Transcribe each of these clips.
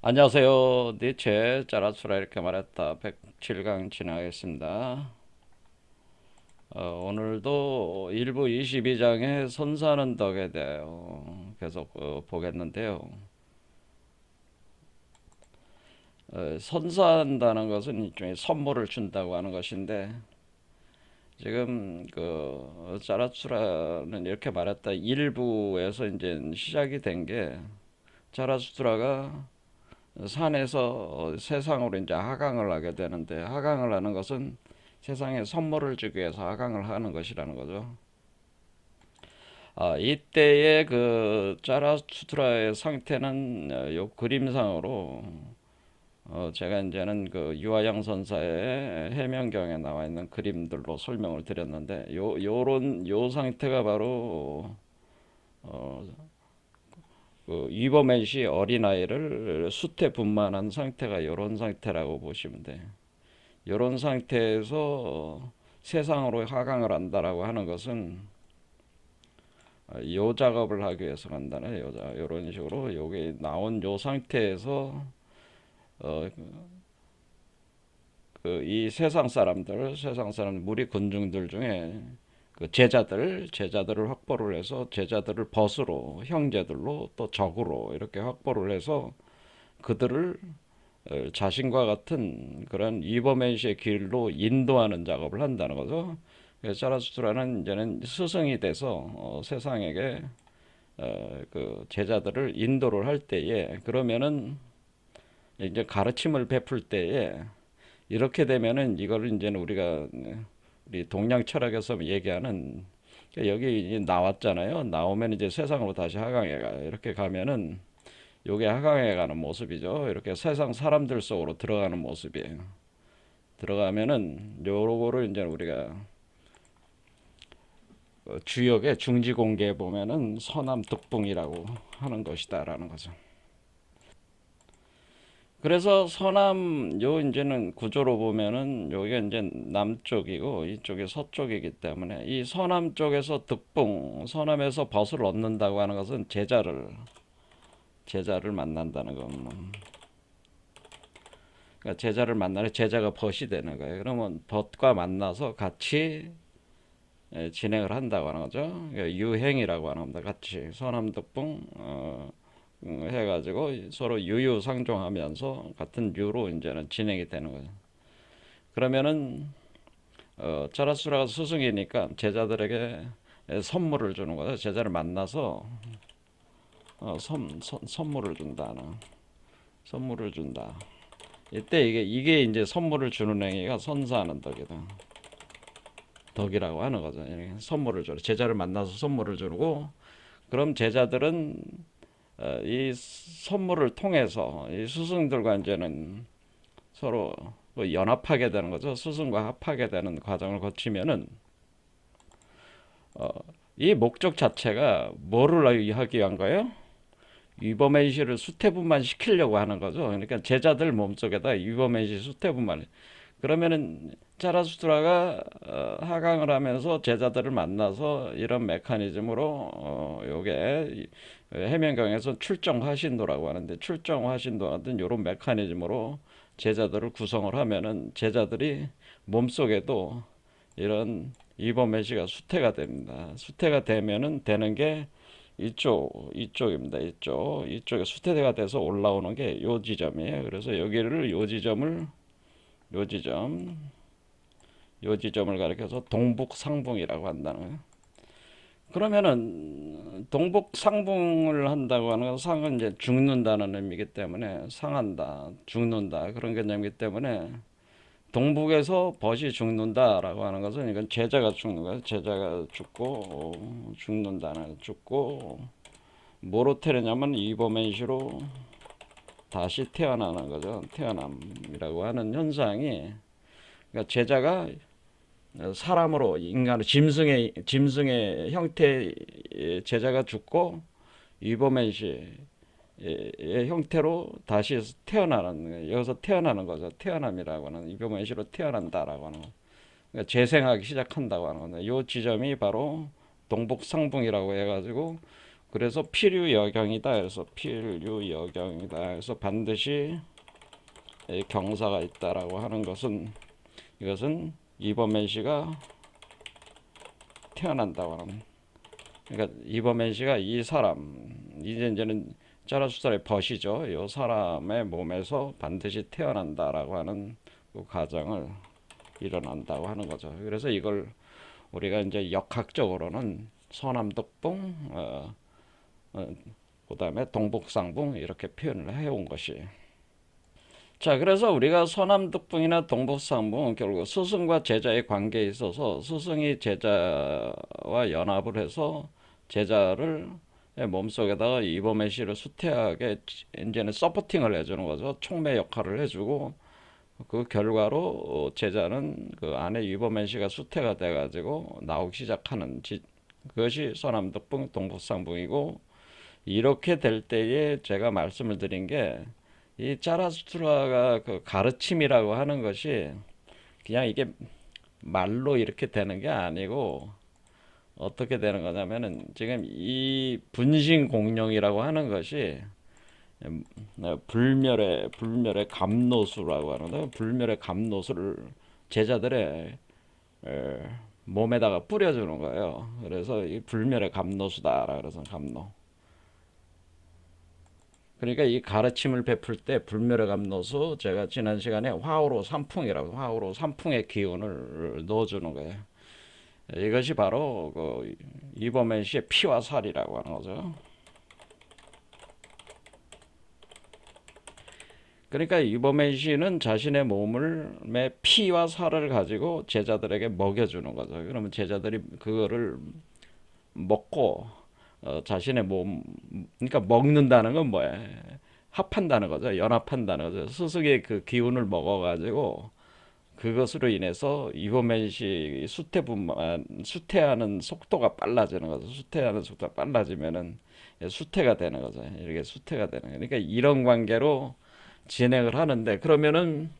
안녕하세요. 니체 짜라수라 이렇게 말했다. 107강 진행하겠습니다. 오늘도 일부 22장의 선사하는 덕에 대해 계속 보겠는데요. 선사한다는 것은 일종의 선물을 준다고 하는 것인데, 지금 그 짜라수라는 이렇게 말했다. 일부에서 이제 시작이 된 게, 짜라수라가 산에서 세상으로 이제 하강을 하게 되는데, 하강을 하는 것은 세상에 선물을 주기 위해서 하강을 하는 것이라는 거죠. 이때의 그 짜라수트라의 상태는 요 그림상으로 제가 이제는 그 유아양 선사의 해명경에 나와 있는 그림들로 설명을 드렸는데, 요런 요 상태가 바로 어, 그 이버맨시 어린아이를 수태 분만한 상태가 요런 상태라고 보시면 돼요. 요런 상태에서 세상으로 하강을 한다라고 하는 것은 요 작업을 하기 위해서 간다네. 요런 식으로 요게 나온 요 상태에서 어, 그이 세상 사람 무리 군중들 중에 그 제자들을 확보를 해서 제자들을 벗으로 형제들로 또 적으로 이렇게 확보를 해서 그들을 자신과 같은 그런 이버맨시의 길로 인도하는 작업을 한다는 거죠. 그래서 자라수트라는 이제는 스승이 돼서 세상에게 그 제자들을 인도를 할 때에, 그러면은 이제 가르침을 베풀 때에 이렇게 되면은 이거를 이제는 우리 동양 철학에서 얘기하는, 여기 이제 나왔잖아요. 나오면 이제 세상으로 다시 하강해 가. 이렇게 가면은 요게 하강해 가는 모습이죠. 이렇게 세상 사람들 속으로 들어가는 모습이에요. 들어가면은 요거를 이제 우리가 주역의 중지공개에 보면은 서남덕봉이라고 하는 것이다라는 거죠. 그래서 서남 요 이제는 구조로 보면은 요게 이제 남쪽이고 이쪽이 서쪽이기 때문에 이 서남 쪽에서 득봉, 서남에서 벗을 얻는다고 하는 것은 제자를 만난다는 겁니다. 그러니까 제자를 만나는, 제자가 벗이 되는 거예요. 그러면 벗과 만나서 같이 진행을 한다고 하는 거죠. 그러니까 유행이라고 하는 겁니다. 같이 서남덕봉 해가지고 서로 유유상종하면서 같은 유로 이제는 진행이 되는 거죠. 그러면은 자라수라가 스승이니까 제자들에게 선물을 주는 거죠. 제자를 만나서 선물을 준다는, 선물을 준다. 이때 이게 이제 선물을 주는 행위가 선사하는 덕이다. 덕이라고 하는 거죠. 선물을 줘. 제자를 만나서 선물을 주고, 그럼 제자들은 이 선물을 통해서 이 스승들과 이제는 서로 뭐 연합하게 되는 거죠. 스승과 합하게 되는 과정을 거치면은 어, 이 목적 자체가 뭐를 하기 위한 거예요? 이버맨시를 수태분만 시키려고 하는 거죠. 그러니까 제자들 몸속에다 이버맨시 수태분만. 그러면은 자라수트라가 하강을 하면서 제자들을 만나서 이런 메커니즘으로 요게 해명경에서 출정화신도라고 하는데, 출정화신도 같은 이런 메커니즘으로 제자들을 구성을 하면은 제자들이 몸속에도 이런 이버메시가 수태가 됩니다. 수태가 되면은 되는 게 이쪽입니다. 이쪽에 수태가 돼서 올라오는 게 요 지점이에요. 그래서 여기를 요 지점, 요 지점을 가리켜서 동북상봉이라고 한다는 거예요. 그러면은 동북상봉을 한다고 하는 건, 상은 이제 죽는다는 의미이기 때문에 상한다, 죽는다 그런 개념이기 때문에 동북에서 벗이 죽는다라고 하는 것은 이건 제자가 죽는 거예요. 제자가 죽고 죽는다는, 죽고 뭐로 태어나냐면 이버맨시로 다시 태어나는 거죠. 태어남이라고 하는 현상이, 그러니까 제자가 사람으로, 인간의 짐승의 형태의 제자가 죽고 이버맨시의 형태로 다시 태어나는 거예요. 여기서 태어나는 거죠. 태어남이라고 하는, 이버맨시로 태어난다라고 하는 거. 그러니까 재생하기 시작한다고 하는 건데, 이 지점이 바로 동북상봉이라고 해가지고 그래서 필유여경이다. 그래서 필유여경이다. 그래서 반드시 경사가 있다라고 하는 것은 이것은 이범현 씨가 태어난다고 하는. 그러니까 이범현 씨가 이 사람 이제는 짜라수살의 벗이죠. 이 사람의 몸에서 반드시 태어난다라고 하는 그 가정을 일어난다고 하는 거죠. 그래서 이걸 우리가 이제 역학적으로는 서남덕붕, 그다음에 동북상붕 이렇게 표현을 해온 것이. 자, 그래서 우리가 서남덕붕이나 동북상붕은 결국 스승과 제자의 관계에 있어서 스승이 제자와 연합을 해서 제자를 몸속에다가 이범애 씨를 수태하게 이제는 서포팅을 해주는 거죠. 촉매 역할을 해주고 그 결과로 제자는 그 안에 이범애 씨가 수태가 돼가지고 나오기 시작하는 그것이 서남덕붕, 동북상붕이고 이렇게 될 때에 제가 말씀을 드린 게 이 짜라수트라가 그 가르침이라고 하는 것이 그냥 이게 말로 이렇게 되는 게 아니고 어떻게 되는 거냐면은 지금 이 분신공룡이라고 하는 것이 불멸의 감노수라고 하는데 불멸의 감노수를 제자들의 몸에다가 뿌려주는 거예요. 그래서 이 불멸의 감노수다라 그래서 감노. 그러니까 이 가르침을 베풀 때 불멸의 감노수 제가 지난 시간에 화오로 삼풍이라고 화오로 삼풍의 기운을 넣어주는 거예요. 이것이 바로 그 이범현 씨의 피와 살이라고 하는 거죠. 그러니까 이범현 씨는 자신의 몸의 피와 살을 가지고 제자들에게 먹여주는 거죠. 그러면 제자들이 그거를 먹고 자신의 몸, 그러니까 먹는다는 건 뭐야? 합한다는 거죠. 연합한다는 거죠. 스승의 그 기운을 먹어가지고 그것으로 인해서 이범현 씨 수태하는 속도가 빨라지는 거죠. 수태하는 속도가 빨라지면은 수태가 되는 거죠. 이렇게 수태가 되는 거예요. 그러니까 이런 관계로 진행을 하는데 그러면은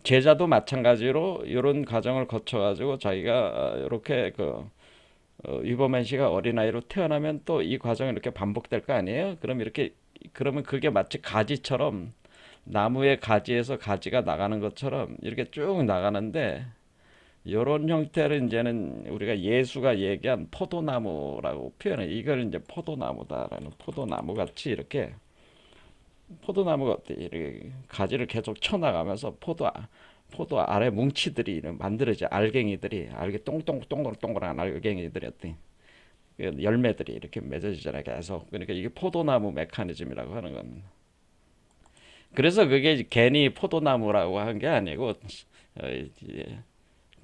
제자도 마찬가지로 이런 과정을 거쳐가지고 자기가 이렇게 이범현 씨가 어린아이로 태어나면 또 이 과정이 이렇게 반복될 거 아니에요? 그러면 그게 마치 가지처럼 나무의 가지에서 가지가 나가는 것처럼 이렇게 쭉 나가는데 이런 형태를 이제는 우리가 예수가 얘기한 포도나무라고 표현해. 이걸 이제 포도나무다라는 포도나무 같이 이렇게 포도나무가 이렇게 가지를 계속 쳐나가면서 포도 아래 뭉치들이 만들어져 알갱이들이 알게 동글동글한 알갱이들이 어떤 열매들이 이렇게 맺어지잖아요. 계속. 그러니까 이게 포도나무 메커니즘이라고 하는 겁니다. 그래서 그게 괜히 포도나무라고 한 게 아니고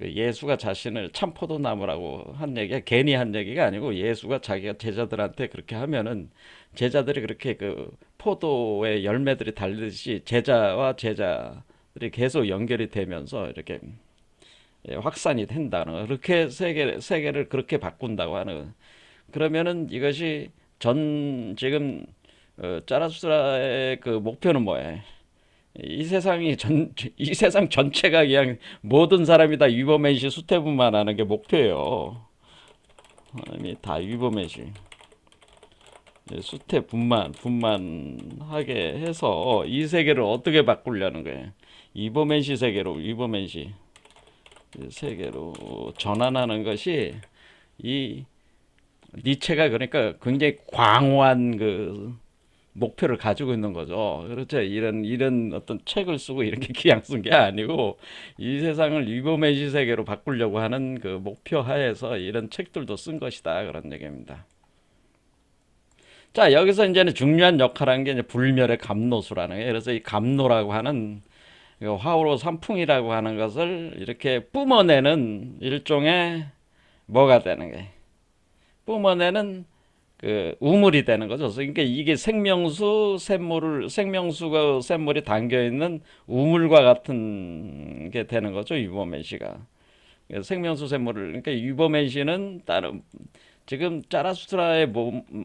예수가 자신을 참 포도나무라고 한 얘기가 괜히 한 얘기가 아니고 예수가 자기가 제자들한테 그렇게 하면은 제자들이 그렇게 그 포도의 열매들이 달리듯이 제자와 제자들이 계속 연결이 되면서 이렇게 확산이 된다는 거. 그렇게 세계를 그렇게 바꾼다고 하는 거. 그러면은 이것이 지금 짜라수라의 그 목표는 뭐예요? 이 세상 전체가 그냥 모든 사람이 다 위버맨시 수태분만 하는 게 목표예요. 하나님이 다 위버맨시 수태 분만하게 해서 이 세계를 어떻게 바꾸려는 거예요? 위버맨시 세계로 전환하는 것이 이 니체가 그러니까 굉장히 광호한 그 목표를 가지고 있는 거죠. 그렇죠. 이런 어떤 책을 쓰고 이렇게 그냥 쓴 게 아니고 이 세상을 리버메시 세계로 바꾸려고 하는 그 목표 하에서 이런 책들도 쓴 것이다. 그런 얘기입니다. 자, 여기서 이제는 중요한 역할을 한 게 이제 불멸의 감노수라는 거예요. 그래서 이 감노라고 하는 화오로 산풍이라고 하는 것을 이렇게 뿜어내는 일종의 뭐가 되는 거예요. 뿜어내는 그 우물이 되는 거죠. 그러니까 이게 생명수가 샘물이 담겨 있는 우물과 같은 게 되는 거죠. 유보메시가 생명수 샘물을 그러니까 유보메시는 다른 지금 짜라수트라의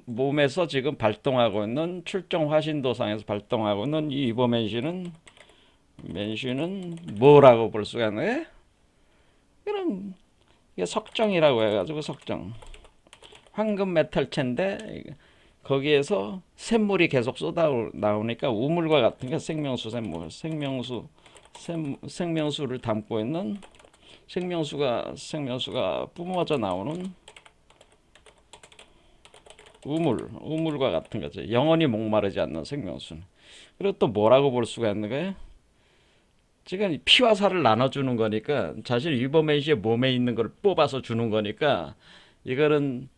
몸에서 지금 발동하고 있는 출정 화신도상에서 발동하고 있는 이 유보메시는 뭐라고 볼 수가 있나요? 그럼 이게 석정이라고 해가지고 석정. 황금 메탈체인데 거기에서 샘물이 계속 쏟아 나오니까 우물과 같은 게 생명수 샘물, 생명수를 담고 있는 생명수가 뿜어져 나오는 우물과 같은 거죠. 영원히 목마르지 않는 생명수는. 그리고 또 뭐라고 볼 수가 있는 거예요? 지금 피와 살을 나눠주는 거니까 자신 위버맨시의 몸에 있는 걸 뽑아서 주는 거니까 이거는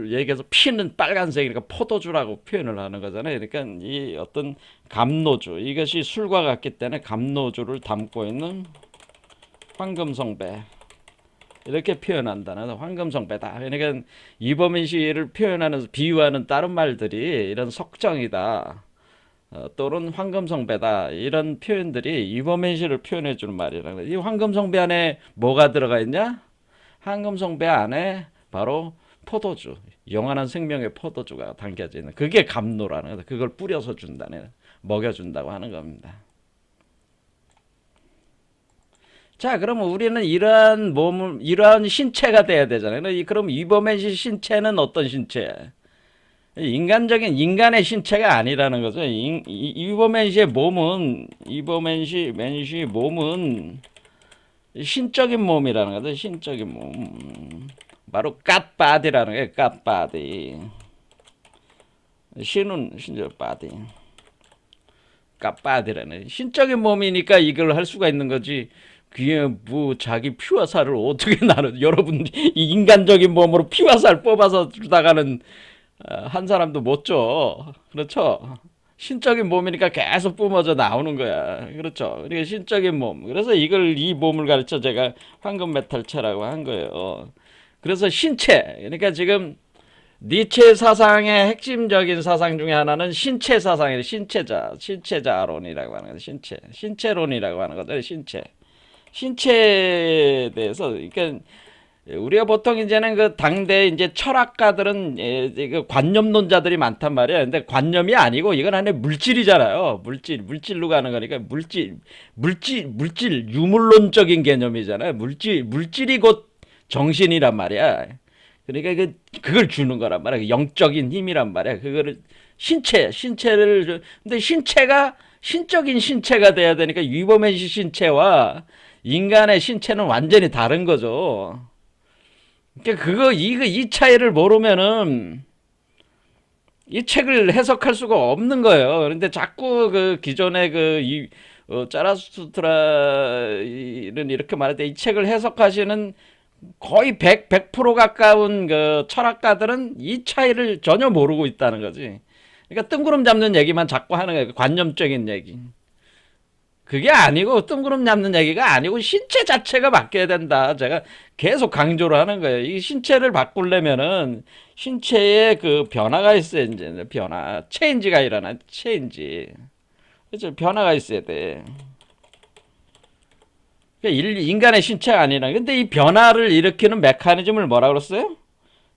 얘기해서 피는 빨간색이니까 포도주라고 표현을 하는 거잖아요. 그러니까 이 어떤 감로주, 이것이 술과 같기 때문에 감로주를 담고 있는 황금성배, 이렇게 표현한다는 황금성배다. 그러니까 이범인시를 표현하는 비유하는 다른 말들이 이런 석정이다, 또는 황금성배다, 이런 표현들이 이범인시를 표현해 주는 말이라는 거예요. 이 황금성배 안에 뭐가 들어가 있냐? 황금성배 안에 바로 포도주, 영원한 생명의 포도주가 담겨져 있는, 그게 감로라는 거다. 그걸 뿌려서 준다는, 먹여준다고 하는 겁니다. 자, 그러면 우리는 이러한 몸을, 이러한 신체가 돼야 되잖아요. 그럼 이범의 신체는 어떤 신체? 인간적인 인간의 신체가 아니라는 거죠. 이범의 몸은, 맨시의 몸은 신적인 몸이라는 거죠. 신적인 몸. 바로 갓바디라는 거예요. 갓바디. 신은 신적 바디. 갓바디라는, 신적인 몸이니까 이걸 할 수가 있는 거지. 그게 뭐 자기 피와 살을 어떻게 나눠? 여러분 이 인간적인 몸으로 피와 살 뽑아서 주다가는 한 사람도 못 줘. 그렇죠? 신적인 몸이니까 계속 뿜어져 나오는 거야. 그렇죠? 그러니까 신적인 몸. 그래서 이 몸을 가르쳐 제가 황금 메탈체라고 한 거예요. 그래서 신체. 그러니까 지금 니체 사상의 핵심적인 사상 중에 하나는 신체 사상이에요. 신체자론이라고 하는 거죠. 신체론이라고 하는 거죠. 신체에 대해서, 그러니까 우리가 보통 이제는 그 당대 이제 철학가들은 그 관념론자들이 많단 말이에요. 근데 관념이 아니고 이건 하나의 물질이잖아요. 물질로 가는 거니까 물질 유물론적인 개념이잖아요. 물질이 곧 정신이란 말이야. 그러니까 그걸 주는 거란 말이야. 영적인 힘이란 말이야. 그거를 신체를, 근데 신체가 신적인 신체가 돼야 되니까 위범의 신체와 인간의 신체는 완전히 다른 거죠. 그러니까 이 차이를 모르면은 이 책을 해석할 수가 없는 거예요. 그런데 자꾸 그 기존의 자라수트라는 이렇게 말할 이 책을 해석하시는 거의 100% 가까운 그 철학가들은 이 차이를 전혀 모르고 있다는 거지. 그러니까 뜬구름 잡는 얘기만 자꾸 하는 거예요. 관념적인 얘기. 그게 아니고, 뜬구름 잡는 얘기가 아니고 신체 자체가 바뀌어야 된다. 제가 계속 강조를 하는 거예요. 이 신체를 바꾸려면은 신체에 그 변화가 있어야, 이제 체인지가 일어나. 체인지. 그렇죠? 변화가 있어야 돼. 인간의 신체가 아니라. 근데 이 변화를 일으키는 메커니즘을 뭐라 그랬어요?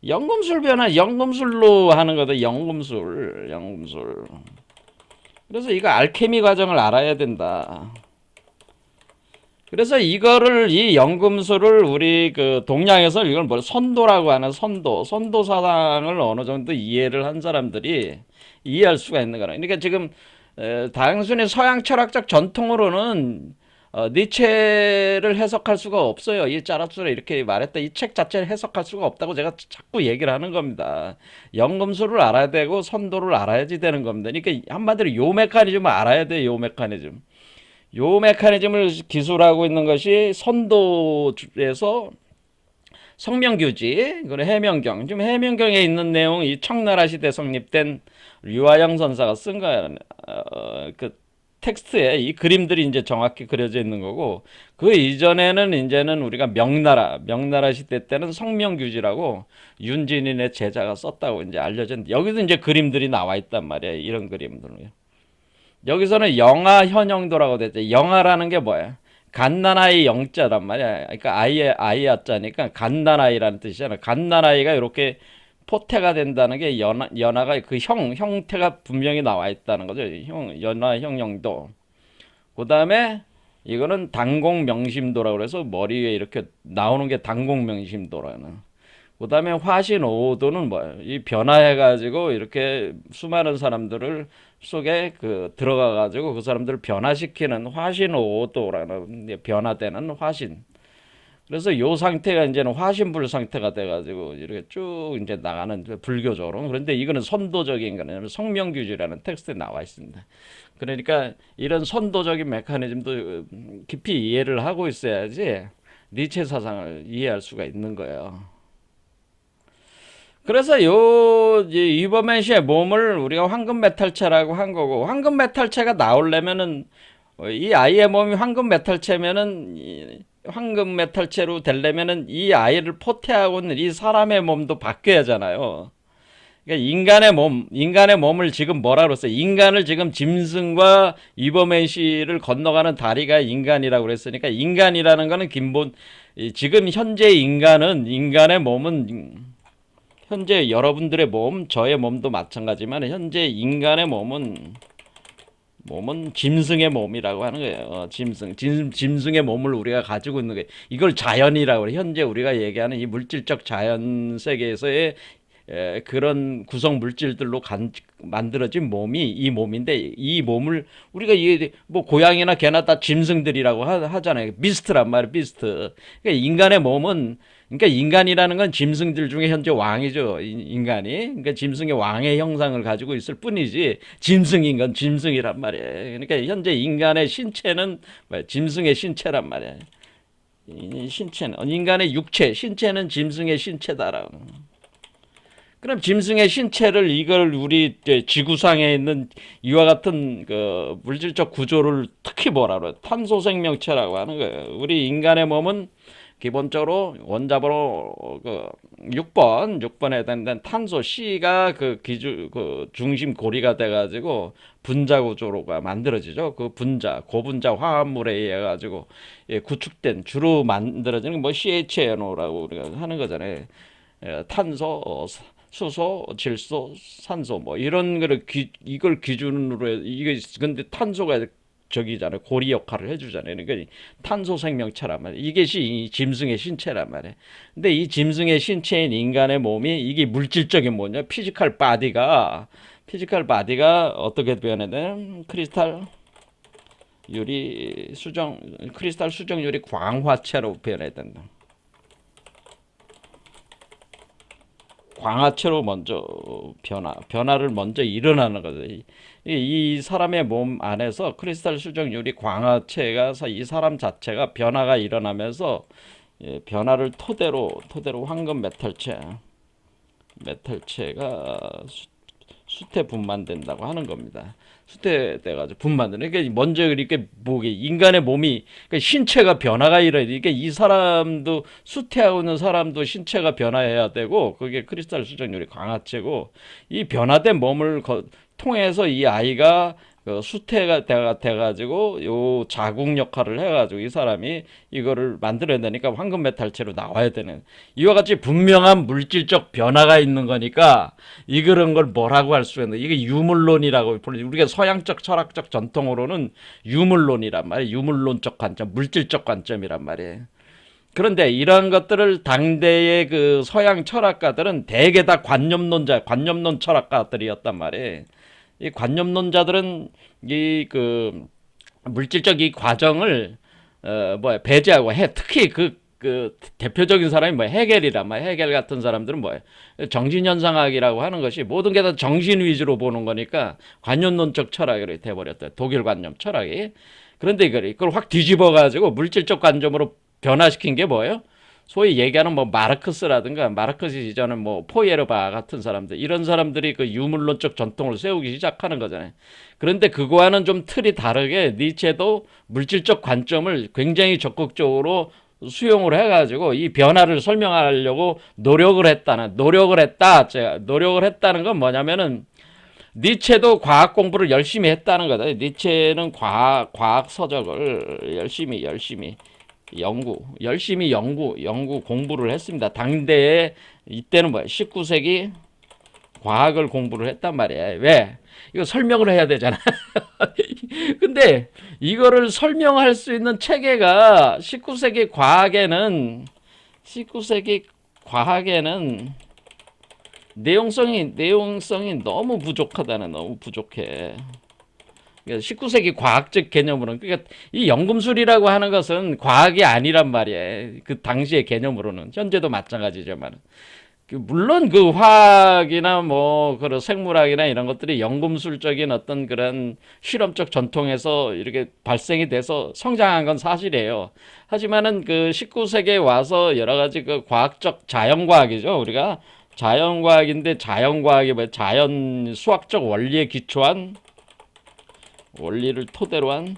연금술 변화, 연금술로 하는 거다. 연금술. 그래서 이거 알케미 과정을 알아야 된다. 그래서 이 연금술을 우리 그 동양에서 이걸 선도라고 하는, 선도 사상을 어느 정도 이해를 한 사람들이 이해할 수가 있는 거라. 그러니까 지금 단순히 서양 철학적 전통으로는 니체를 해석할 수가 없어요. 이 자라투라 이렇게 말했다. 이 책 자체를 해석할 수가 없다고 제가 자꾸 얘기를 하는 겁니다. 연금술을 알아야 되고 선도를 알아야지 되는 겁니다. 그러니까 한마디로 요 메커니즘을 알아야 돼요. 요 메커니즘을 기술하고 있는 것이 선도에서 성명규지, 그리고 해명경. 지금 해명경에 있는 내용, 이 청나라 시대 성립된 류화영 선사가 쓴 거야. 그 텍스트에 이 그림들이 이제 정확히 그려져 있는 거고, 그 이전에는 이제는 우리가 명나라 시대 때는 성명규지라고 윤진인의 제자가 썼다고 이제 알려졌는데, 여기도 이제 그림들이 나와 있단 말이야. 이런 그림들을요. 여기서는 영아 현영도라고 됐죠. 영아라는 게 뭐야? 갓난아이 영자란 말이야. 그러니까 아이 야자니까 갓난아이라는 뜻이잖아. 갓난아이가 이렇게 포태가 된다는 게 연하가 그 형태가 분명히 나와 있다는 거죠. 연하 형영도. 그 다음에 이거는 당공명심도라고 그래서 머리 위에 이렇게 나오는 게 당공명심도라는. 그다음에 화신 5도는 뭐예요? 이 변화해가지고 이렇게 수많은 사람들을 속에 그 들어가가지고 그 사람들을 변화시키는 화신 5도라는 변화되는 화신. 그래서 요 상태가 이제는 화신불 상태가 돼가지고 이렇게 쭉 이제 나가는 불교적으로. 그런데 이거는 선도적인 거는 성명규주라는 텍스트에 나와 있습니다. 그러니까 이런 선도적인 메커니즘도 깊이 이해를 하고 있어야지 니체 사상을 이해할 수가 있는 거예요. 그래서 요 이버맨시의 몸을 우리가 황금 메탈체라고 한 거고, 황금 메탈체가 나오려면은 이 아이의 몸이 황금 메탈체면은 황금 메탈체로 되려면은 이 아이를 포태하고 있는 이 사람의 몸도 바뀌어야 하잖아요. 그러니까 인간의 몸을 지금 뭐라 그랬어요? 인간을 지금 짐승과 이버맨시를 건너가는 다리가 인간이라고 그랬으니까, 인간이라는 거는 기본 지금 현재 인간의 몸은 현재 여러분들의 몸, 저의 몸도 마찬가지만 현재 인간의 몸은 짐승의 몸이라고 하는 거예요. 짐승의 몸을 우리가 가지고 있는 거예요. 이걸 자연이라고 해요. 현재 우리가 얘기하는 이 물질적 자연 세계에서의 그런 구성 물질들로 만들어진 몸이 이 몸인데, 이 몸을 우리가 뭐 고양이나 개나 다 짐승들이라고 하잖아요. 비스트란 말이에요. 비스트. 그러니까 인간의 몸은, 그러니까 인간이라는 건 짐승들 중에 현재 왕이죠. 인간이. 그러니까 짐승의 왕의 형상을 가지고 있을 뿐이지, 짐승인 건 짐승이란 말이에요. 그러니까 현재 인간의 신체는 짐승의 신체란 말이에요. 신체는 인간의 육체, 신체는 짐승의 신체다라고. 그럼 짐승의 신체를, 이걸 우리 지구상에 있는 이와 같은 그 물질적 구조를 특히 뭐라 그래요? 탄소 생명체라고 하는 거예요. 우리 인간의 몸은 기본적으로 원자번호 그 6번에 해당되는 탄소 C가 그 중심 고리가 돼가지고 분자 구조로가 만들어지죠. 그 고분자 화합물에 의해 가지고 구축된, 주로 만들어지는 뭐 CHNO라고 우리가 하는 거잖아요. 탄소, 수소, 질소, 산소 뭐 이런 거를 이걸 기준으로 이게, 근데 탄소가 저기잖아요. 고리 역할을 해주잖아요. 그러니까 탄소 생명체란 말이에요. 이것이 짐승의 신체란 말이에요. 근데 이 짐승의 신체인 인간의 몸이, 이게 물질적인 뭐냐? 피지컬 바디가 어떻게 표현해야 되냐? 크리스탈 수정 유리 광화체로 표현해야 된다. 광화체로 먼저 변화를 먼저 일어나는 거죠. 이 사람의 몸 안에서 크리스탈 수정유리 광화체가, 이 사람 자체가 변화가 일어나면서 변화를 토대로 황금 메탈체가 수태 분만된다고 하는 겁니다. 수태돼가지고 분만되는. 그러니까 먼저 이렇게 뭐게 인간의 몸이, 그러니까 신체가 변화가 일어야 돼. 그러니까 이 사람도, 수태하고 있는 사람도 신체가 변화해야 되고, 그게 크리스탈 수정률이 강화체고, 이 변화된 몸을 통해서 이 아이가 그 수태가 돼가지고 요 자궁 역할을 해가지고 이 사람이 이거를 만들어야 되니까 황금 메탈체로 나와야 되는, 이와 같이 분명한 물질적 변화가 있는 거니까 이런 걸 뭐라고 할 수가 있는, 이게 유물론이라고, 우리가 서양적 철학적 전통으로는 유물론이란 말이에요. 유물론적 관점, 물질적 관점이란 말이에요. 그런데 이러한 것들을 당대의 그 서양 철학가들은 대개 다 관념론 철학가들이었단 말이에요. 이 관념론자들은 이 그 물질적 이 과정을 배제하고 특히 그 대표적인 사람이 헤겔이란 말이야. 헤겔 같은 사람들은 정신현상학이라고 하는 것이 모든 게 다 정신 위주로 보는 거니까 관념론적 철학이 돼버렸다. 독일 관념 철학이. 그런데 이걸 확 뒤집어 가지고 물질적 관점으로 변화시킨 게 뭐예요? 소위 얘기하는 마르크스라든가, 마르크스 이전에 포이에르바 같은 사람들, 이런 사람들이 그 유물론적 전통을 세우기 시작하는 거잖아요. 그런데 그거와는 좀 틀이 다르게 니체도 물질적 관점을 굉장히 적극적으로 수용을 해가지고 이 변화를 설명하려고 노력을 했다는 건 뭐냐면은, 니체도 과학 공부를 열심히 했다는 거다. 니체는 과학 서적을 열심히 연구 공부를 했습니다. 당대에, 이때는 19세기 과학을 공부를 했단 말이에요. 왜? 이거 설명을 해야 되잖아. 근데 이거를 설명할 수 있는 체계가 19세기 과학에는 내용성이 너무 부족하다는, 너무 부족해. 그러니까 19세기 과학적 개념으로는, 그러니까 이 연금술이라고 하는 것은 과학이 아니란 말이에요. 그 당시의 개념으로는. 현재도 마찬가지지만. 물론 그 화학이나 뭐 그런 생물학이나 이런 것들이 연금술적인 어떤 그런 실험적 전통에서 이렇게 발생이 돼서 성장한 건 사실이에요. 하지만은 그 19세기에 와서 여러 가지 그 과학적 자연과학이죠. 우리가 자연과학인데, 자연과학이 뭐 자연 수학적 원리에 기초한, 원리를 토대로 한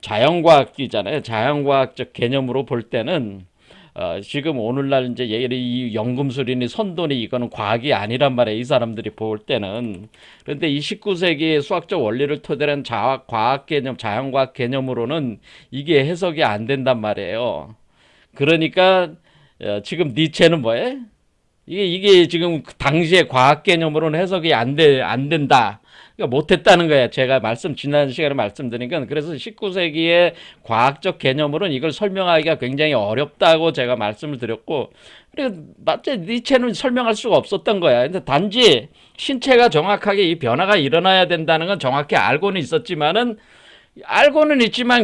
자연과학이잖아요. 자연과학적 개념으로 볼 때는 지금 오늘날 이제 이 연금술이니 선도니 이거는 과학이 아니란 말이에요. 이 사람들이 볼 때는. 그런데 이 19세기의 수학적 원리를 토대로 한 과학 개념, 자연과학 개념으로는 이게 해석이 안 된단 말이에요. 그러니까 지금 니체는 뭐예요? 이게 지금 당시의 과학 개념으로는 해석이 안 된다. 그러니까 못했다는 거야. 제가 지난 시간에 말씀드린 건. 그래서 19세기의 과학적 개념으로는 이걸 설명하기가 굉장히 어렵다고 제가 말씀을 드렸고, 그리고 맞지? 니체는 설명할 수가 없었던 거야. 근데 단지 신체가 정확하게 이 변화가 일어나야 된다는 건 정확히 알고는 있었지만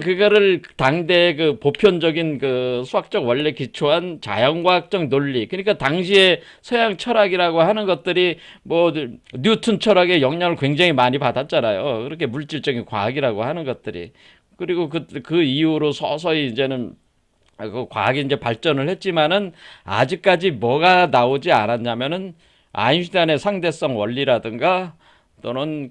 그거를 당대 그 보편적인 그 수학적 원리에 기초한 자연과학적 논리, 그러니까 당시에 서양 철학이라고 하는 것들이 뭐 뉴턴 철학의 영향을 굉장히 많이 받았잖아요. 그렇게 물질적인 과학이라고 하는 것들이. 그리고 그 이후로 서서히 이제는 그 과학이 이제 발전을 했지만은 아직까지 뭐가 나오지 않았냐면은 아인슈타인의 상대성 원리라든가 또는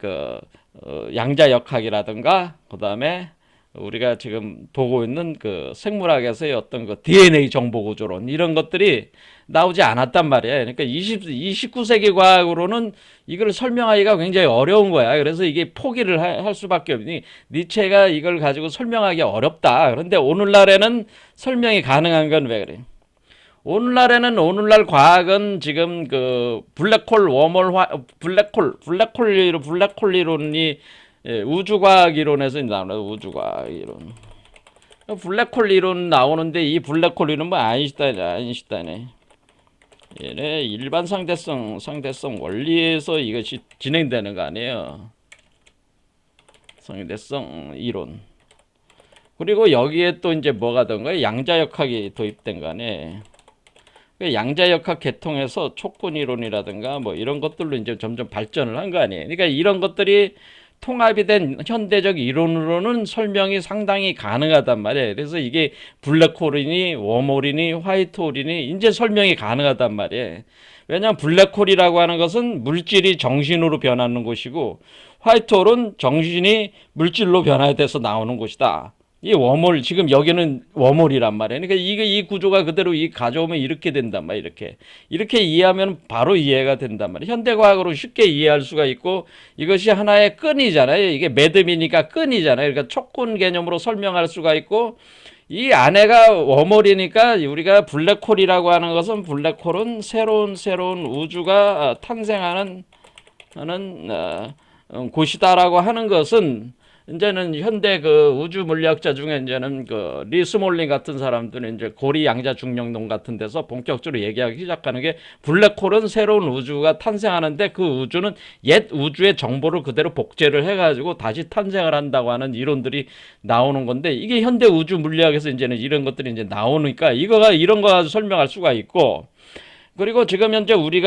양자역학이라든가, 그 다음에 우리가 지금 보고 있는 그 생물학에서의 어떤 그 DNA 정보 구조론, 이런 것들이 나오지 않았단 말이에요. 그러니까 19세기 과학으로는 이걸 설명하기가 굉장히 어려운 거야. 그래서 이게 포기를 할 수밖에 없니. 니체가 이걸 가지고 설명하기 어렵다. 그런데 오늘날에는 설명이 가능한 건 왜 그래? 오늘날 과학은 지금 그 블랙홀, 블랙홀 이론이 우주과학 이론에서 나오는 우주과학 이론. 블랙홀 이론 나오는데 이 블랙홀 이론은 뭐 아인슈타인의 얘네 일반 상대성 원리에서 이것이 진행되는 거 아니에요. 상대성 이론. 그리고 여기에 또 이제 뭐가 된 거예요? 양자역학이 도입된 거 아니에요. 양자역학 계통에서 촉분 이론이라든가 뭐 이런 것들로 이제 점점 발전을 한 거 아니에요. 그러니까 이런 것들이 통합이 된 현대적 이론으로는 설명이 상당히 가능하단 말이에요. 그래서 이게 블랙홀이니 웜홀이니 화이트홀이니 이제 설명이 가능하단 말이에요. 왜냐하면 블랙홀이라고 하는 것은 물질이 정신으로 변하는 곳이고, 화이트홀은 정신이 물질로 변화돼서 나오는 곳이다. 이 웜홀, 지금 여기는 웜홀이란 말이에요. 그러니까 이 구조가 그대로 가져오면 이렇게 된단 말이에요. 이렇게 이해하면 바로 이해가 된단 말이에요. 현대과학으로 쉽게 이해할 수가 있고, 이것이 하나의 끈이잖아요. 이게 매듭이니까 끈이잖아요. 그러니까 촉근 개념으로 설명할 수가 있고, 이 안에가 웜홀이니까 우리가 블랙홀이라고 하는 것은, 블랙홀은 새로운 우주가 탄생하는 곳이다라고 하는 것은, 이제는 현대 그 우주 물리학자 중에 이제는 그 리스몰린 같은 사람들은 이제 고리 양자 중력론 같은 데서 본격적으로 얘기하기 시작하는 게, 블랙홀은 새로운 우주가 탄생하는데 그 우주는 옛 우주의 정보를 그대로 복제를 해가지고 다시 탄생을 한다고 하는 이론들이 나오는 건데, 이게 현대 우주 물리학에서 이제는 이런 것들이 이제 나오니까 이런 거 가지고 설명할 수가 있고, 그리고 지금 현재 우리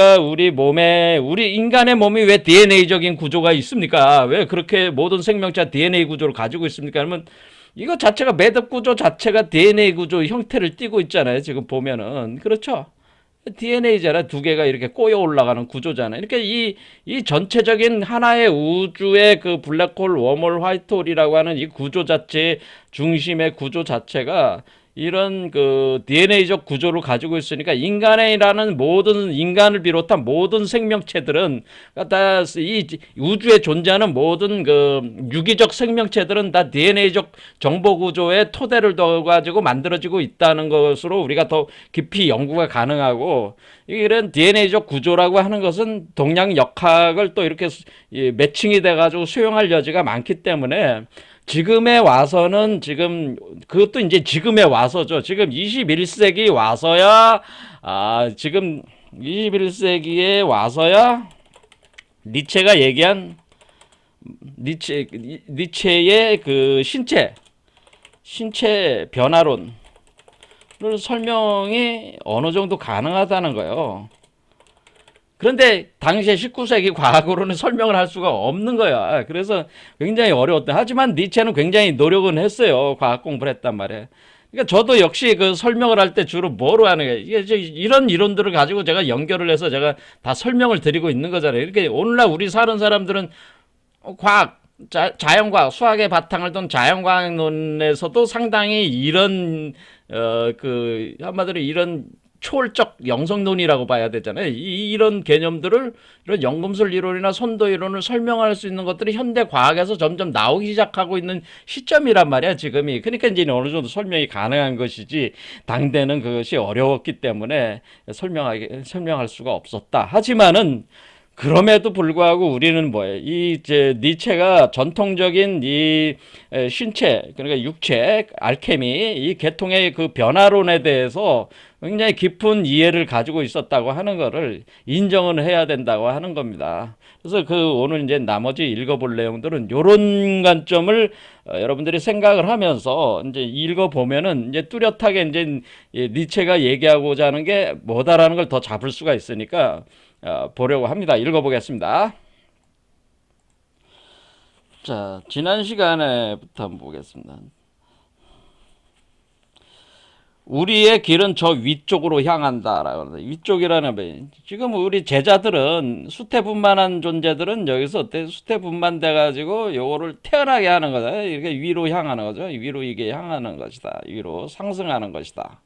인간의 몸이 왜 DNA적인 구조가 있습니까? 왜 그렇게 모든 생명체가 DNA 구조를 가지고 있습니까? 그러면 이거 자체가 매듭 구조 자체가 DNA 구조 형태를 띠고 있잖아요. 지금 보면은. 그렇죠? DNA잖아요. 두 개가 이렇게 꼬여 올라가는 구조잖아요. 그러니까 이 전체적인 하나의 우주의 그 블랙홀, 웜홀, 화이트홀이라고 하는 이 구조 자체, 중심의 구조 자체가 이런 그 DNA적 구조를 가지고 있으니까, 인간을 비롯한 모든 생명체들은 다 이 우주에 존재하는 모든 그 유기적 생명체들은 다 DNA적 정보 구조의 토대를 둬 가지고 만들어지고 있다는 것으로 우리가 더 깊이 연구가 가능하고, 이런 DNA적 구조라고 하는 것은 동양 역학을 또 이렇게 매칭이 돼 가지고 수용할 여지가 많기 때문에, 지금에 와서는 지금 그것도 이제 지금에 와서죠. 지금 21세기 와서야 지금 21세기에 와서야 니체가 얘기한 니체의 그 신체 변화론을 설명이 어느 정도 가능하다는 거예요. 그런데 당시에 19세기 과학으로는 설명을 할 수가 없는 거야. 그래서 굉장히 어려웠다. 하지만 니체는 굉장히 노력은 했어요. 과학 공부를 했단 말이에요. 그러니까 저도 역시 그 설명을 할 때 주로 뭐로 하는 거예요. 이게 이런 이론들을 가지고 제가 연결을 해서 제가 다 설명을 드리고 있는 거잖아요. 이렇게 오늘날 우리 사는 사람들은 과학, 자연과학, 수학의 바탕을 둔 자연과학론에서도 상당히 이런 그 한마디로 이런 초월적 영성론이라고 봐야 되잖아요. 이런 개념들을 이런 연금술 이론이나 선도 이론을 설명할 수 있는 것들이 현대 과학에서 점점 나오기 시작하고 있는 시점이란 말이야, 지금이. 그러니까 이제 어느 정도 설명이 가능한 것이지 당대는 그것이 어려웠기 때문에 설명할 수가 없었다. 하지만은 그럼에도 불구하고 우리는 뭐예요? 이제 니체가 전통적인 이 신체, 그러니까 육체, 알케미, 이 계통의 그 변화론에 대해서 굉장히 깊은 이해를 가지고 있었다고 하는 거를 인정을 해야 된다고 하는 겁니다. 그래서 그 오늘 이제 나머지 읽어볼 내용들은 이런 관점을 여러분들이 생각을 하면서 이제 읽어보면은 이제 뚜렷하게 이제 니체가 얘기하고자 하는 게 뭐다라는 걸 더 잡을 수가 있으니까 보려고 합니다. 읽어보겠습니다. 자, 지난 시간에부터 한번 보겠습니다. 우리의 길은 저 위쪽으로 향한다라고 하는데, 위쪽이라는 게 지금 우리 제자들은 수태분만한 존재들은 여기서 어때? 수태분만돼 가지고 요거를 태어나게 하는 거다. 이렇게 위로 향하는 거죠. 위로 이게 향하는 것이다. 위로 상승하는 것이다.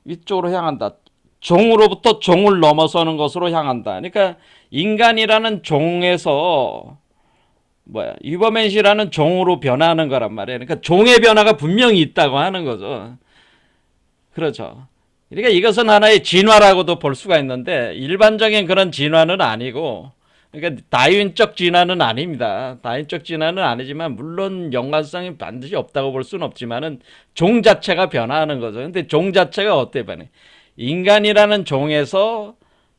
위쪽으로 향한다. 종으로부터 종을 넘어서는 것으로 향한다. 그러니까 인간이라는 종에서 유버맨시라는 종으로 변하는 거란 말이에요. 그러니까 종의 변화가 분명히 있다고 하는 거죠. 그렇죠. 그러니까 이것은 하나의 진화라고도 볼 수가 있는데 일반적인 그런 진화는 아니고, 그러니까 다윈적 진화는 아닙니다. 다윈적 진화는 아니지만 물론 연관성이 반드시 없다고 볼 수는 없지만은 종 자체가 변화하는 거죠. 근데 종 자체가 어때 변해? 인간이라는 종에서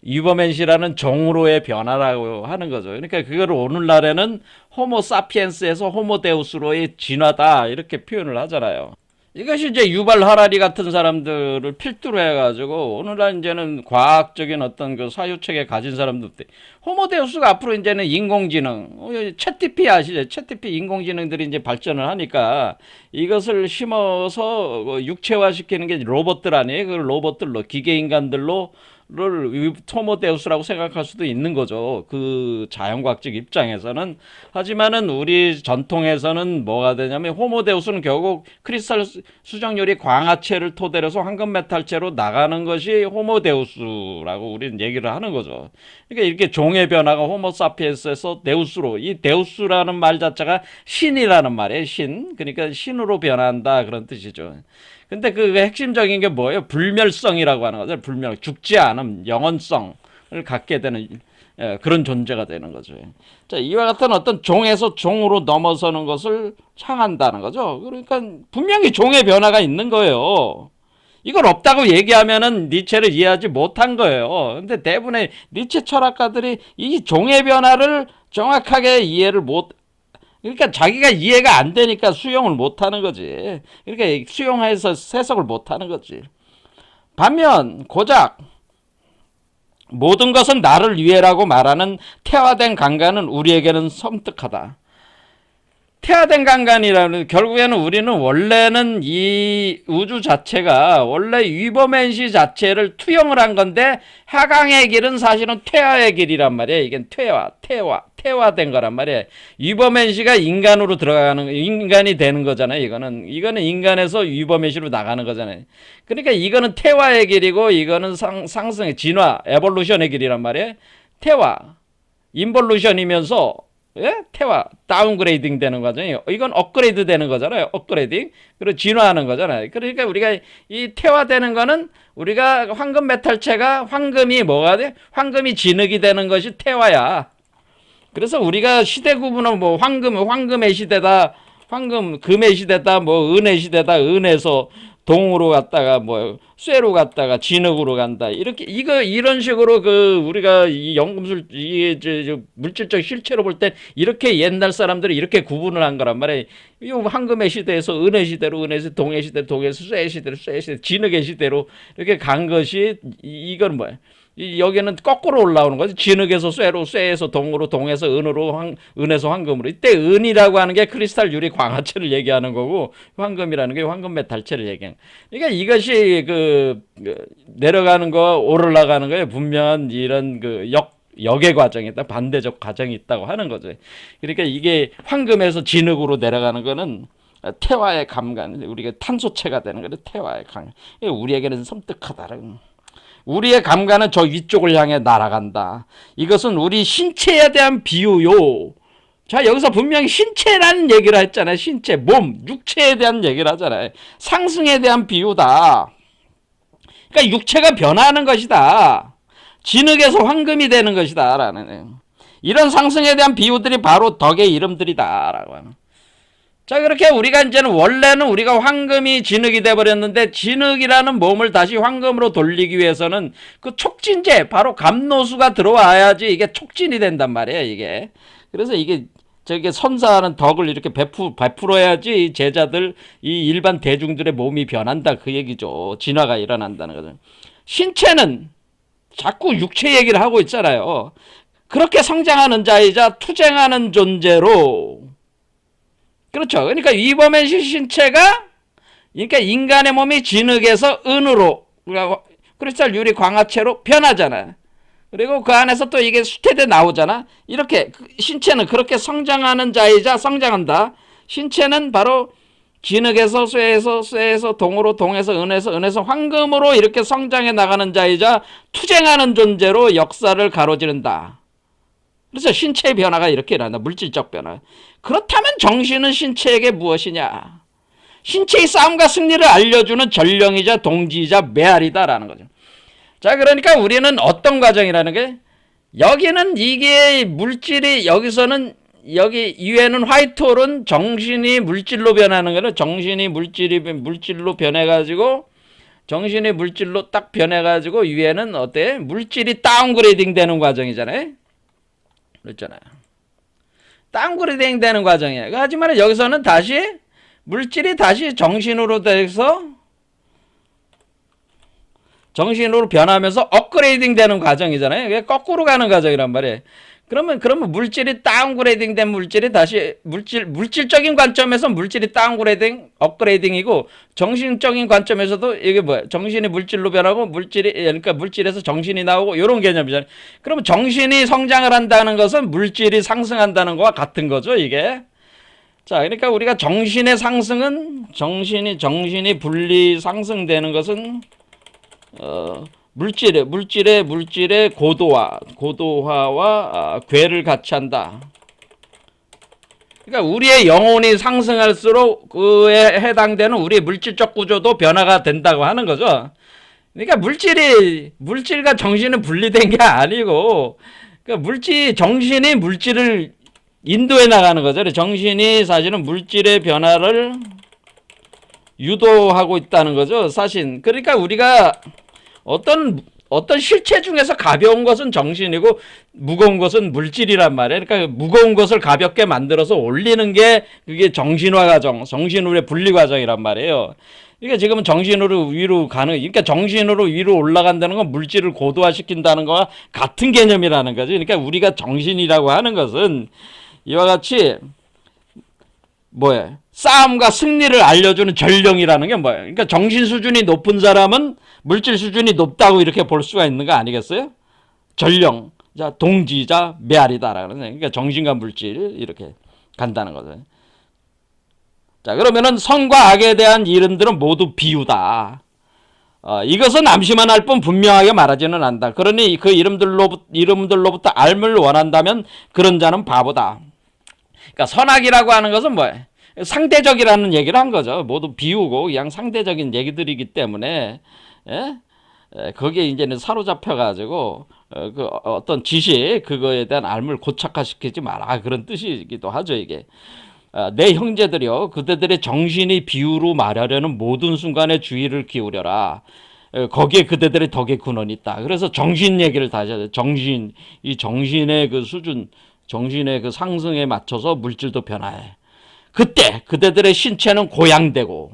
유버맨시라는 종으로의 변화라고 하는 거죠. 그러니까 그걸 오늘날에는 호모 사피엔스에서 호모 데우스로의 진화다 이렇게 표현을 하잖아요. 이것이 이제 유발 하라리 같은 사람들을 필두로 해가지고 오늘날 이제는 과학적인 어떤 그 사유체계 가진 사람들 때 호모데우스가 앞으로 이제는 인공지능, 챗GPT 아시죠? 챗GPT 인공지능들이 이제 발전을 하니까 이것을 심어서 육체화 시키는 게 로봇들 아니에요? 그 로봇들로 기계 인간들로 를 호모데우스라고 생각할 수도 있는 거죠. 그 자연과학적 입장에서는. 하지만은 우리 전통에서는 뭐가 되냐면 호모데우스는 결국 크리스탈 수정률이 광화체를 토대로 해서 황금 메탈체로 나가는 것이 호모데우스라고 우리는 얘기를 하는 거죠. 그러니까 이렇게 종의 변화가 호모사피엔스에서 데우스로, 이 데우스라는 말 자체가 신이라는 말이에요. 신. 그러니까 신으로 변한다 그런 뜻이죠. 근데 그 핵심적인 게 뭐예요? 불멸성이라고 하는 거죠. 불멸, 죽지 않음, 영원성을 갖게 되는 그런 존재가 되는 거죠. 자, 이와 같은 어떤 종에서 종으로 넘어서는 것을 향한다는 거죠. 그러니까 분명히 종의 변화가 있는 거예요. 이걸 없다고 얘기하면은 니체를 이해하지 못한 거예요. 근데 대부분의 니체 철학가들이 이 종의 변화를 정확하게 이해를 그러니까 자기가 이해가 안 되니까 수용을 못 하는 거지. 그러니까 수용해서 해석을 못 하는 거지. 반면 고작 모든 것은 나를 위해라고 말하는 태화된 강간은 우리에게는 섬뜩하다. 태화된 강간이라는, 결국에는 우리는 원래는 이 우주 자체가 원래 위버맨시 자체를 투영을 한 건데 하강의 길은 사실은 퇴화의 길이란 말이에요. 이게 퇴화된 거란 말이에요. 위버맨시가 인간으로 들어가는, 인간이 되는 거잖아요. 이거는 인간에서 위버맨시로 나가는 거잖아요. 그러니까 이거는 퇴화의 길이고 이거는 상승의 진화, 에볼루션의 길이란 말이에요. 퇴화, 인볼루션이면서 퇴화, 다운그레이딩 되는 거잖아요. 이건 업그레이드 되는 거잖아요. 업그레이딩. 그리고 진화하는 거잖아요. 그러니까 우리가 이 퇴화되는 거는 우리가 황금 메탈체가 황금이 뭐가 돼? 황금이 진흙이 되는 것이 퇴화야. 그래서 우리가 시대 구분은 황금의 시대다. 황금 금의 시대다 뭐 은의 시대다 은에서 동으로 갔다가 뭐 쇠로 갔다가 진흙으로 간다 이렇게 이거 이런 식으로 그 우리가 이 연금술 이게 저 물질적 실체로 볼 땐 이렇게 옛날 사람들이 이렇게 구분을 한 거란 말이에요. 이 황금의 시대에서 은의 시대로 은에서 동의 시대 동에서 쇠 시대로 쇠 시대 진흙의 시대로 이렇게 간 것이 이건 뭐야? 여기는 거꾸로 올라오는 거지. 진흙에서 쇠로, 쇠에서 동으로, 동에서 은으로, 은에서 황금으로. 이때 은이라고 하는 게 크리스탈 유리 광화체를 얘기하는 거고, 황금이라는 게 황금 메탈체를 얘기하는 거예요. 그러니까 이것이 내려가는 거, 오르락가는 거에 분명한 이런 역의 과정이 있다. 반대적 과정이 있다고 하는 거죠. 그러니까 이게 황금에서 진흙으로 내려가는 거는 태화의 감간, 우리가 탄소체가 되는 거죠. 태화의 감간. 우리에게는 섬뜩하다. 우리의 감각은 저 위쪽을 향해 날아간다. 이것은 우리 신체에 대한 비유요. 자, 여기서 분명히 신체라는 얘기를 했잖아요. 신체, 몸, 육체에 대한 얘기를 하잖아요. 상승에 대한 비유다. 그러니까 육체가 변화하는 것이다. 진흙에서 황금이 되는 것이다. 라는 이런 상승에 대한 비유들이 바로 덕의 이름들이다. 라고 하는. 자, 그렇게 우리가 이제는 원래는 우리가 황금이 진흙이 돼버렸는데 진흙이라는 몸을 다시 황금으로 돌리기 위해서는 그 촉진제, 바로 감노수가 들어와야지 이게 촉진이 된단 말이에요, 이게. 그래서 이게 저게 선사하는 덕을 이렇게 베풀어야지 제자들, 이 일반 대중들의 몸이 변한다. 그 얘기죠. 진화가 일어난다는 거죠. 신체는 자꾸 육체 얘기를 하고 있잖아요. 그렇게 성장하는 자이자 투쟁하는 존재로 그렇죠. 그러니까 위범의 신체가 그러니까 인간의 몸이 진흙에서 은으로 크리스탈 유리 광화체로 변하잖아. 그리고 그 안에서 또 이게 수태대 나오잖아. 이렇게 신체는 그렇게 성장하는 자이자 성장한다. 신체는 바로 진흙에서 쇠에서 동으로 동에서 은에서 황금으로 이렇게 성장해 나가는 자이자 투쟁하는 존재로 역사를 가로지른다. 그래서 신체의 변화가 이렇게 일어난다. 물질적 변화. 그렇다면 정신은 신체에게 무엇이냐? 신체의 싸움과 승리를 알려주는 전령이자 동지이자 메아리다라는 거죠. 자, 그러니까 우리는 어떤 과정이라는 게 여기는 이게 물질이 여기서는 여기 이외에는 화이트홀은 정신이 물질로 변하는 거는 정신이 물질로 변해가지고 정신이 물질로 딱 변해가지고 위에는 어때? 물질이 다운그레이딩 되는 과정이잖아요. 그렇잖아요. 다운그레이딩 되는 과정이에요. 하지만 여기서는 다시 물질이 다시 정신으로 돼서 정신으로 변하면서 업그레이딩 되는 과정이잖아요. 이게 거꾸로 가는 과정이란 말이에요. 그러면 물질이 다운그레이딩 된 물질이 다시 물질적인 관점에서 물질이 다운그레이딩, 업그레이딩이고 정신적인 관점에서도 이게 뭐야? 정신이 물질로 변하고 그러니까 물질에서 정신이 나오고 이런 개념이잖아요. 그러면 정신이 성장을 한다는 것은 물질이 상승한다는 것과 같은 거죠, 이게. 자, 그러니까 우리가 정신의 상승은 정신이 분리 상승되는 것은 물질의 고도화와 괴를 같이 한다. 그러니까 우리의 영혼이 상승할수록 그에 해당되는 우리의 물질적 구조도 변화가 된다고 하는 거죠. 그러니까 물질과 정신은 분리된 게 아니고, 그러니까 정신이 물질을 인도해 나가는 거죠. 정신이 사실은 물질의 변화를 유도하고 있다는 거죠, 사실. 그러니까 우리가 어떤 실체 중에서 가벼운 것은 정신이고 무거운 것은 물질이란 말이에요. 그러니까 무거운 것을 가볍게 만들어서 올리는 게 그게 정신화 과정, 정신으로의 분리 과정이란 말이에요. 그러니까 지금은 정신으로 위로 가는, 그러니까 정신으로 위로 올라간다는 건 물질을 고도화시킨다는 거와 같은 개념이라는 거죠. 그러니까 우리가 정신이라고 하는 것은 이와 같이 뭐예요? 싸움과 승리를 알려주는 전령이라는 게 뭐예요? 그러니까 정신 수준이 높은 사람은 물질 수준이 높다고 이렇게 볼 수가 있는 거 아니겠어요? 전령, 자, 동지자, 메아리다라는 거예요. 그러니까 정신과 물질 이렇게 간다는 거죠. 자, 그러면은 선과 악에 대한 이름들은 모두 비유다. 이것은 암시만 할 뿐 분명하게 말하지는 않는다. 그러니 그 이름들로부터 알을 원한다면 그런 자는 바보다. 그러니까 선악이라고 하는 것은 뭐예요? 상대적이라는 얘기를 한 거죠. 모두 비우고 그냥 상대적인 얘기들이기 때문에 거기에 이제는 사로잡혀가지고 어떤 지식 그거에 대한 알을 고착화시키지 마라 그런 뜻이기도 하죠, 이게. 내 형제들이여 그대들의 정신이 비유로 말하려는 모든 순간에 주의를 기울여라. 거기에 그대들의 덕의 근원이 있다. 그래서 정신 얘기를 다시 해야 돼. 정신, 이 정신의 그 수준, 정신의 그 상승에 맞춰서 물질도 변화해. 그때 그대들의 신체는 고양되고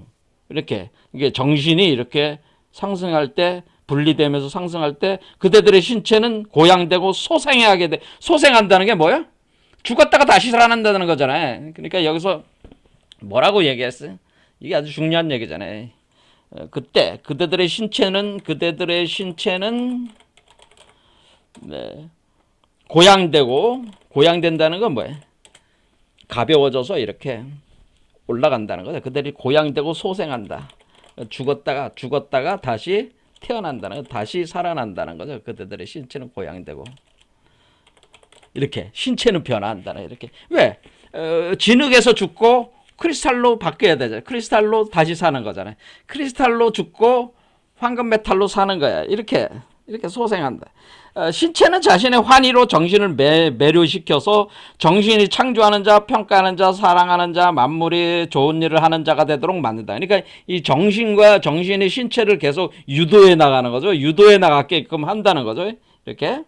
이렇게 이게 정신이 이렇게 상승할 때 분리되면서 상승할 때 그대들의 신체는 고양되고 소생하게 돼. 소생한다는 게 뭐야? 죽었다가 다시 살아난다는 거잖아요. 그러니까 여기서 뭐라고 얘기했어요? 이게 아주 중요한 얘기잖아요. 그때 그대들의 신체는 네, 고양된다는 건 뭐예요? 가벼워져서 이렇게 올라간다는 거죠. 그들이 고양되고 소생한다. 죽었다가 다시 태어난다는 거, 다시 살아난다는 거죠. 그들의 신체는 고양되고 이렇게 신체는 변화한다는 이렇게 왜 진흙에서 죽고 크리스탈로 바뀌어야 되잖아요. 크리스탈로 다시 사는 거잖아요. 크리스탈로 죽고 황금 메탈로 사는 거야. 이렇게 소생한다. 신체는 자신의 환희로 정신을 매료시켜서 정신이 창조하는 자, 평가하는 자, 사랑하는 자, 만물이 좋은 일을 하는 자가 되도록 만든다. 그러니까 이 정신과 정신이 신체를 계속 유도해 나가는 거죠. 유도해 나가게끔 한다는 거죠. 이렇게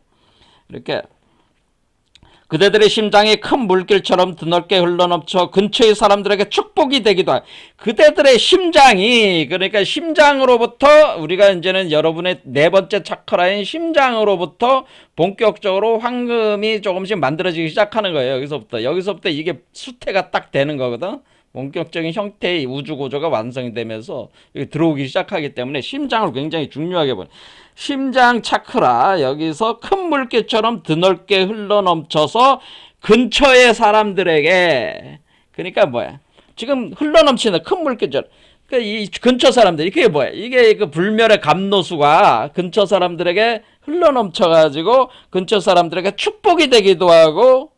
그대들의 심장이 큰 물길처럼 드넓게 흘러넘쳐 근처의 사람들에게 축복이 되기도 하여 그대들의 심장이 그러니까 심장으로부터 우리가 이제는 여러분의 네 번째 차크라인 심장으로부터 본격적으로 황금이 조금씩 만들어지기 시작하는 거예요. 여기서부터 이게 수태가 딱 되는 거거든. 본격적인 형태의 우주구조가 완성이 되면서 들어오기 시작하기 때문에 심장을 굉장히 중요하게 보는 심장 차크라 여기서 큰 물길처럼 드넓게 흘러넘쳐서 근처의 사람들에게 그러니까 뭐야 지금 흘러넘치는 큰 물길처럼 그러니까 이 근처 사람들 이게 뭐야 이게 그 불멸의 감노수가 근처 사람들에게 흘러넘쳐가지고 근처 사람들에게 축복이 되기도 하고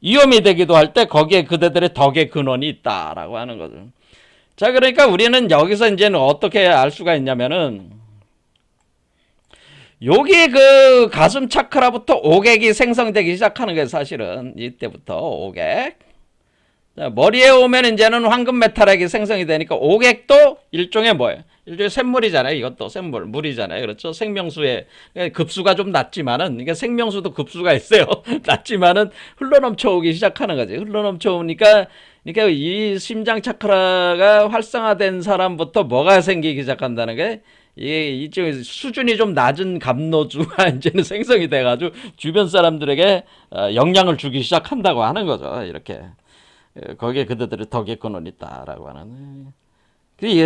위험이 되기도 할 때 거기에 그대들의 덕의 근원이 있다라고 하는 거죠. 자 그러니까 우리는 여기서 이제는 어떻게 알 수가 있냐면은 여기 그 가슴 차크라부터 오객이 생성되기 시작하는 거예요. 사실은 이때부터 오객. 자, 머리에 오면 이제는 황금 메탈액이 생성이 되니까 오객도 일종의 뭐예요? 일종의 샘물이잖아요. 이것도 샘물, 물이잖아요. 그렇죠? 생명수의 급수가 좀 낮지만은 이게 생명수도 급수가 있어요. 낮지만은 흘러넘쳐 오기 시작하는 거지. 흘러넘쳐 오니까 그러니까 이 심장 차크라가 활성화된 사람부터 뭐가 생기기 시작한다는 게 이게 이쪽 수준이 좀 낮은 감노주가 이제는 생성이 돼가지고 주변 사람들에게 영향을 주기 시작한다고 하는 거죠. 이렇게 거기에 그들의 덕의 근원이 있다라고 하는.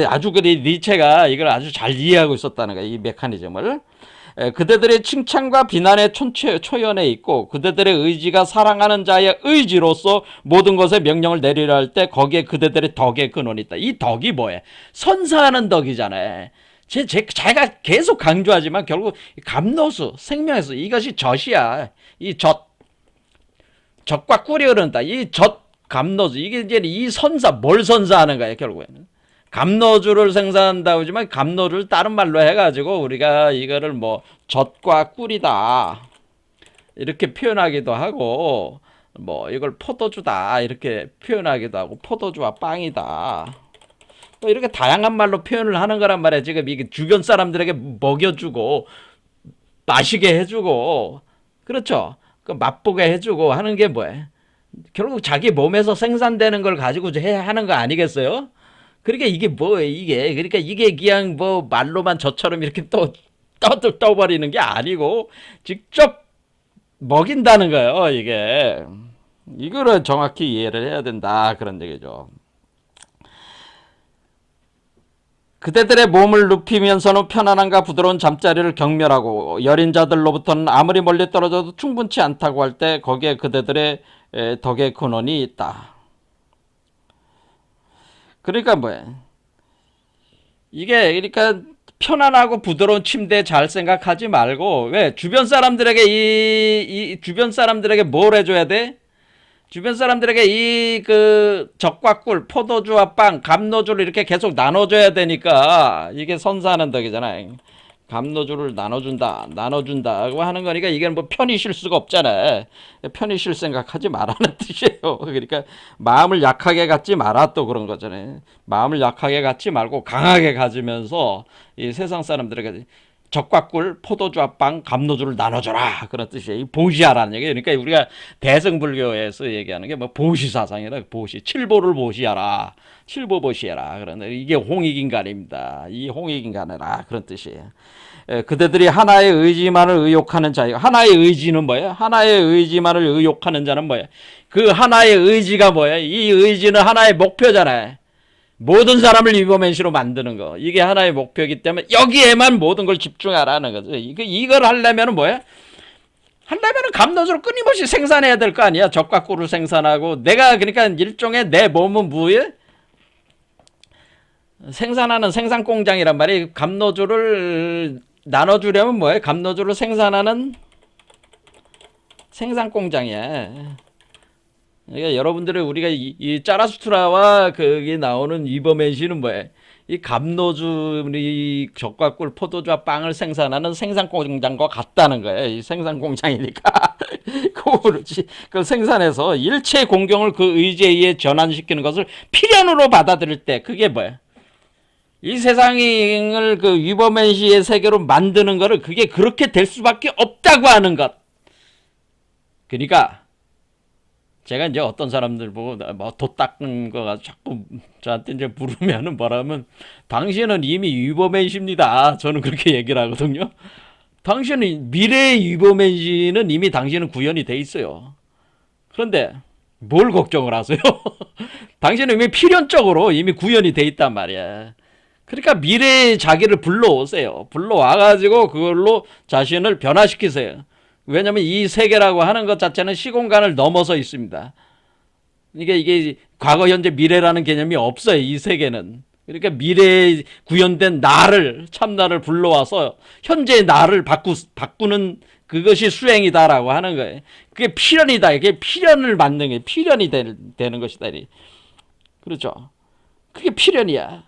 아주 니체가 이걸 아주 잘 이해하고 있었다는 거예요. 이 메커니즘을. 그대들의 칭찬과 비난의 초연에 있고 그대들의 의지가 사랑하는 자의 의지로서 모든 것에 명령을 내리려 할 때 거기에 그대들의 덕의 근원이 있다. 이 덕이 뭐예요? 선사하는 덕이잖아요. 제가 계속 강조하지만 결국 감노수, 생명에서 이것이 젖이야. 이 젖과 꿀이 흐른다. 이 젖, 감노주. 이게 이제 이 선사, 뭘 선사하는 거예요, 결국에는. 감노주를 생산한다고 하지만 감노주를 다른 말로 해가지고 우리가 이거를 뭐 젖과 꿀이다. 이렇게 표현하기도 하고, 뭐 이걸 포도주다. 이렇게 표현하기도 하고, 포도주와 빵이다. 뭐 이렇게 다양한 말로 표현을 하는 거란 말이야. 지금 이게 주변 사람들에게 먹여주고 마시게 해주고 그렇죠. 그 맛보게 해주고 하는 게 뭐예요? 결국 자기 몸에서 생산되는 걸 가지고 해야 하는 거 아니겠어요? 그러니까 이게 뭐예요? 그러니까 이게 그냥 뭐 말로만 저처럼 이렇게 떠버리는 게 아니고 직접 먹인다는 거예요. 이거를 정확히 이해를 해야 된다 그런 얘기죠. 그대들의 몸을 눕히면서는 편안함과 부드러운 잠자리를 경멸하고 여린 자들로부터는 아무리 멀리 떨어져도 충분치 않다고 할 때 거기에 그대들의 덕의 근원이 있다. 그러니까 뭐야? 그러니까 편안하고 부드러운 침대에 잘 생각하지 말고 왜 주변 사람들에게 이 주변 사람들에게 뭘 해줘야 돼? 주변 사람들에게 이 그 젖과 꿀, 포도주와 빵, 감노주를 이렇게 계속 나눠줘야 되니까 이게 선사하는 덕이잖아요. 감노주를 나눠준다고 하는 거니까 이게 뭐 편히 쉴 수가 없잖아. 편히 쉴 생각하지 말라는 뜻이에요. 그러니까 마음을 약하게 갖지 마라 또 그런 거잖아요. 마음을 약하게 갖지 말고 강하게 가지면서 이 세상 사람들에게 적과 꿀, 포도주와 빵, 감노주를 나눠줘라 그런 뜻이에요. 보시하라는 얘기예요. 그러니까 우리가 대승불교에서 얘기하는 게 뭐 보시사상이라 보시, 칠보를 보시하라, 칠보보시해라. 그런데 이게 홍익인간입니다. 이 홍익인간이라 그런 뜻이에요. 그대들이 하나의 의지만을 의욕하는 자예요. 하나의 의지는 뭐예요? 하나의 의지만을 의욕하는 자는 뭐예요? 그 하나의 의지가 뭐예요? 이 의지는 하나의 목표잖아요. 모든 사람을 위버맨시로 만드는 거. 이게 하나의 목표이기 때문에 여기에만 모든 걸 집중하라는 거죠. 이걸 하려면 뭐야? 하려면 감노주를 끊임없이 생산해야 될 거 아니야. 적과 꿀을 생산하고 내가 그러니까 일종의 내 몸은 뭐예요? 생산하는 생산 공장이란 말이에요. 감노주를 나눠주려면 뭐예요? 감노주를 생산하는 생산 공장이야. 그러니까 여러분들이 우리가 이 짜라수트라와 거기 나오는 이버맨시는 뭐예요? 이 감노주, 이 적과 꿀, 포도주와 빵을 생산하는 생산 공장과 같다는 거예요. 이 생산 공장이니까. 그렇지. 그 생산해서 일체 공경을 그 의지에 의해 전환시키는 것을 필연으로 받아들일 때 그게 뭐예요? 이 세상을 그 위버맨시의 세계로 만드는 거를 그게 그렇게 될 수밖에 없다고 하는 것. 그러니까 제가 이제 어떤 사람들 보고 뭐도 닦은 거가 자꾸 저한테 이제 물으면은 뭐라면 당신은 이미 위버맨시입니다. 저는 그렇게 얘기를 하거든요. 당신은 미래의 위버맨시는 이미 당신은 구현이 돼 있어요. 그런데 뭘 걱정을 하세요? 당신은 이미 필연적으로 이미 구현이 돼 있단 말이야. 그러니까 미래의 자기를 불러오세요. 불러와가지고 그걸로 자신을 변화시키세요. 왜냐면 이 세계라고 하는 것 자체는 시공간을 넘어서 있습니다. 이게 과거, 현재, 미래라는 개념이 없어요. 이 세계는. 그러니까 미래에 구현된 나를, 참나를 불러와서 현재의 나를 바꾸는 그것이 수행이다라고 하는 거예요. 그게 필연이다. 이게 필연을 만든 게 필연이 되는 것이다. 그렇죠. 그게 필연이야.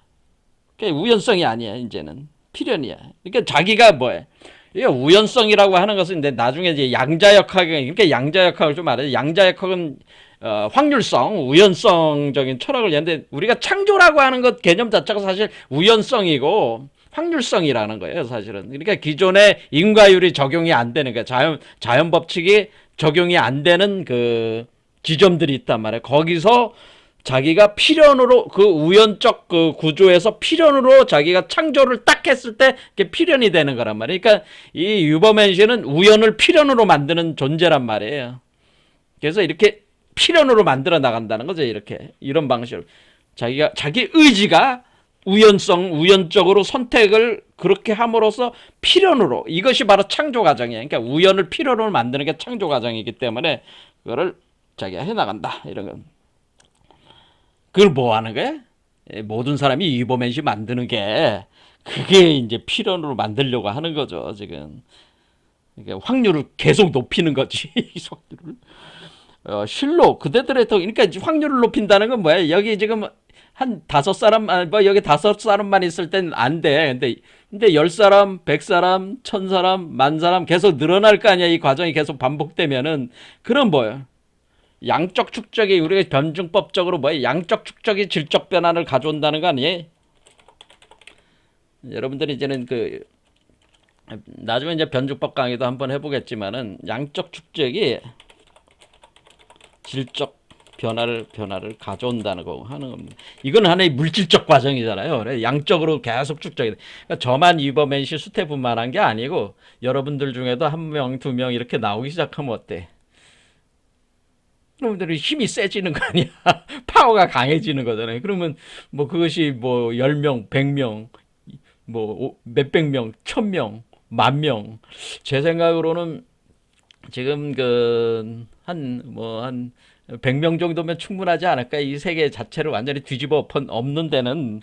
그게 우연성이 아니야. 이제는 필연이야. 그러니까 자기가 뭐야? 이게 우연성이라고 하는 것은 근데 나중에 이제 양자역학, 그러니까 양자역학을 좀 알아요. 양자역학은 확률성, 우연성적인 철학을 얘기하는데 우리가 창조라고 하는 것 개념 자체가 사실 우연성이고 확률성이라는 거예요, 사실은. 그러니까 기존의 인과율이 적용이 안 되는 거예요. 자연 법칙이 적용이 안 되는 그 지점들이 있단 말이에요. 거기서 자기가 필연으로 그 우연적 그 구조에서 필연으로 자기가 창조를 딱 했을 때 그게 필연이 되는 거란 말이에요. 그러니까 이 유버맨시는 우연을 필연으로 만드는 존재란 말이에요. 그래서 이렇게 필연으로 만들어 나간다는 거죠. 이렇게 이런 방식으로 자기가 자기 의지가 우연적으로 선택을 그렇게 함으로써 필연으로 이것이 바로 창조 과정이에요. 그러니까 우연을 필연으로 만드는 게 창조 과정이기 때문에 그거를 자기가 해 나간다. 이런 건. 그걸 뭐 하는 거야? 모든 사람이 이버맨시 만드는 게 그게 이제 필연으로 만들려고 하는 거죠, 지금. 그러니까 확률을 계속 높이는 거지. 확률을. 실로 그대들의 더 그러니까 확률을 높인다는 건 뭐야? 여기 지금 한 5사람 뭐 여기 5사람만 있을 땐 안 돼. 근데 10사람, 100사람, 1000사람, 10,000사람 계속 늘어날 거 아니야. 이 과정이 계속 반복되면은 그럼 뭐야? 양적 축적이 우리가 변증법적으로 뭐야? 양적 축적이 질적 변화를 가져온다는 거 아니에요? 여러분들이 이제는 그 나중에 이제 변증법 강의도 한번 해보겠지만은 양적 축적이 질적 변화를 가져온다는 거 하는 겁니다. 이건 하나의 물질적 과정이잖아요. 그래 양적으로 계속 축적이 돼. 그러니까 저만 이버맨시 수태분만 한 게 아니고 여러분들 중에도 1명, 2명 이렇게 나오기 시작하면 어때? 여러분들이 힘이 세지는 거 아니야? 파워가 강해지는 거잖아요. 그러면 뭐 그것이 뭐 10명, 100명, 뭐 몇백 명, 1000명, 10,000명. 제 생각으로는 지금 그 한 100명 정도면 충분하지 않을까? 이 세계 자체를 완전히 뒤집어 엎는 데는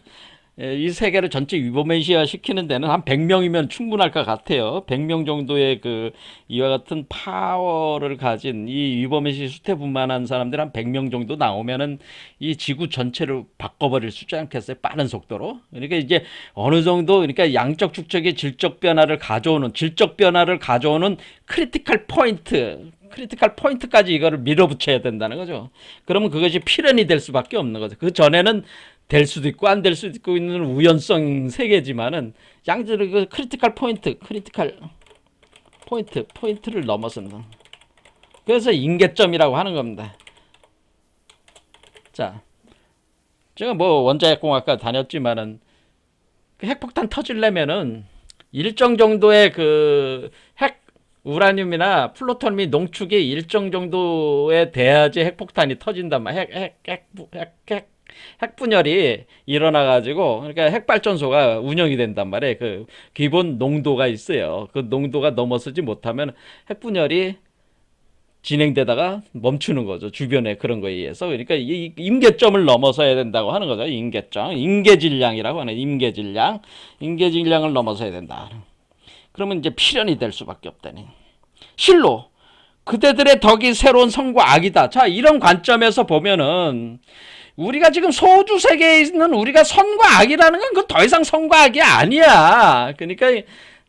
이 세계를 전체 위버맨시아 시키는 데는 한 100명이면 충분할 것 같아요. 100명 정도의 이와 같은 파워를 가진 이 위버맨시 수태분만한 사람들 한 100명 정도 나오면은 이 지구 전체를 바꿔버릴 수 있지 않겠어요? 빠른 속도로. 그러니까 이제 어느 정도, 그러니까 양적 축적의 질적 변화를 가져오는 크리티컬 포인트까지 이거를 밀어붙여야 된다는 거죠. 그러면 그것이 필연이 될 수밖에 없는 거죠. 그 전에는 될 수도 있고 안 될 수도 있고 있는 우연성 세계지만은 양질의 그 포인트를 넘어서는, 그래서 인계점이라고 하는 겁니다. 자, 제가 뭐 원자핵공학과 다녔지만은 그 핵폭탄 터질려면은 일정 정도의 그 핵 우라늄이나 플루토늄이 농축이 일정 정도에 돼야지 핵폭탄이 터진단 말이야. 핵분열이 일어나가지고, 그러니까 핵발전소가 운영이 된단 말이에요. 그 기본 농도가 있어요. 그 농도가 넘어서지 못하면 핵분열이 진행되다가 멈추는 거죠. 주변에 그런 거에 의해서. 그러니까 이 임계점을 넘어서야 된다고 하는 거죠. 임계점. 임계질량이라고 하는, 임계질량을 넘어서야 된다. 그러면 이제 필연이 될 수밖에 없다니. 실로 그대들의 덕이 새로운 선과 악이다. 자, 이런 관점에서 보면은 우리가 지금 소주 세계에 있는 우리가 선과 악이라는 건 그 더 이상 선과 악이 아니야. 그러니까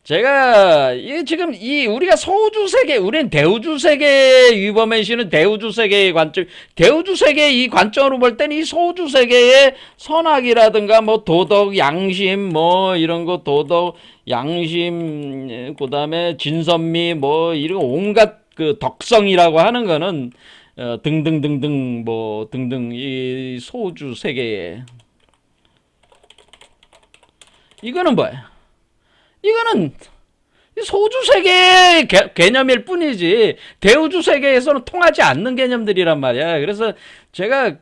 제가 지금 우리가 소주 세계, 우리는 대우주 세계의 위버맨시는 대우주 세계의 관점, 대우주 세계의 이 관점으로 볼 때는 이 소주 세계의 선악이라든가 뭐 도덕, 양심, 뭐 이런 거, 도덕, 양심, 그다음에 진선미, 뭐 이런 온갖 그 덕성이라고 하는 거는 등등등등 뭐 등등 이 소주 세계에, 이거는 뭐야? 이거는 소주 세계의 개념일 뿐이지 대우주 세계에서는 통하지 않는 개념들이란 말이야. 그래서 제가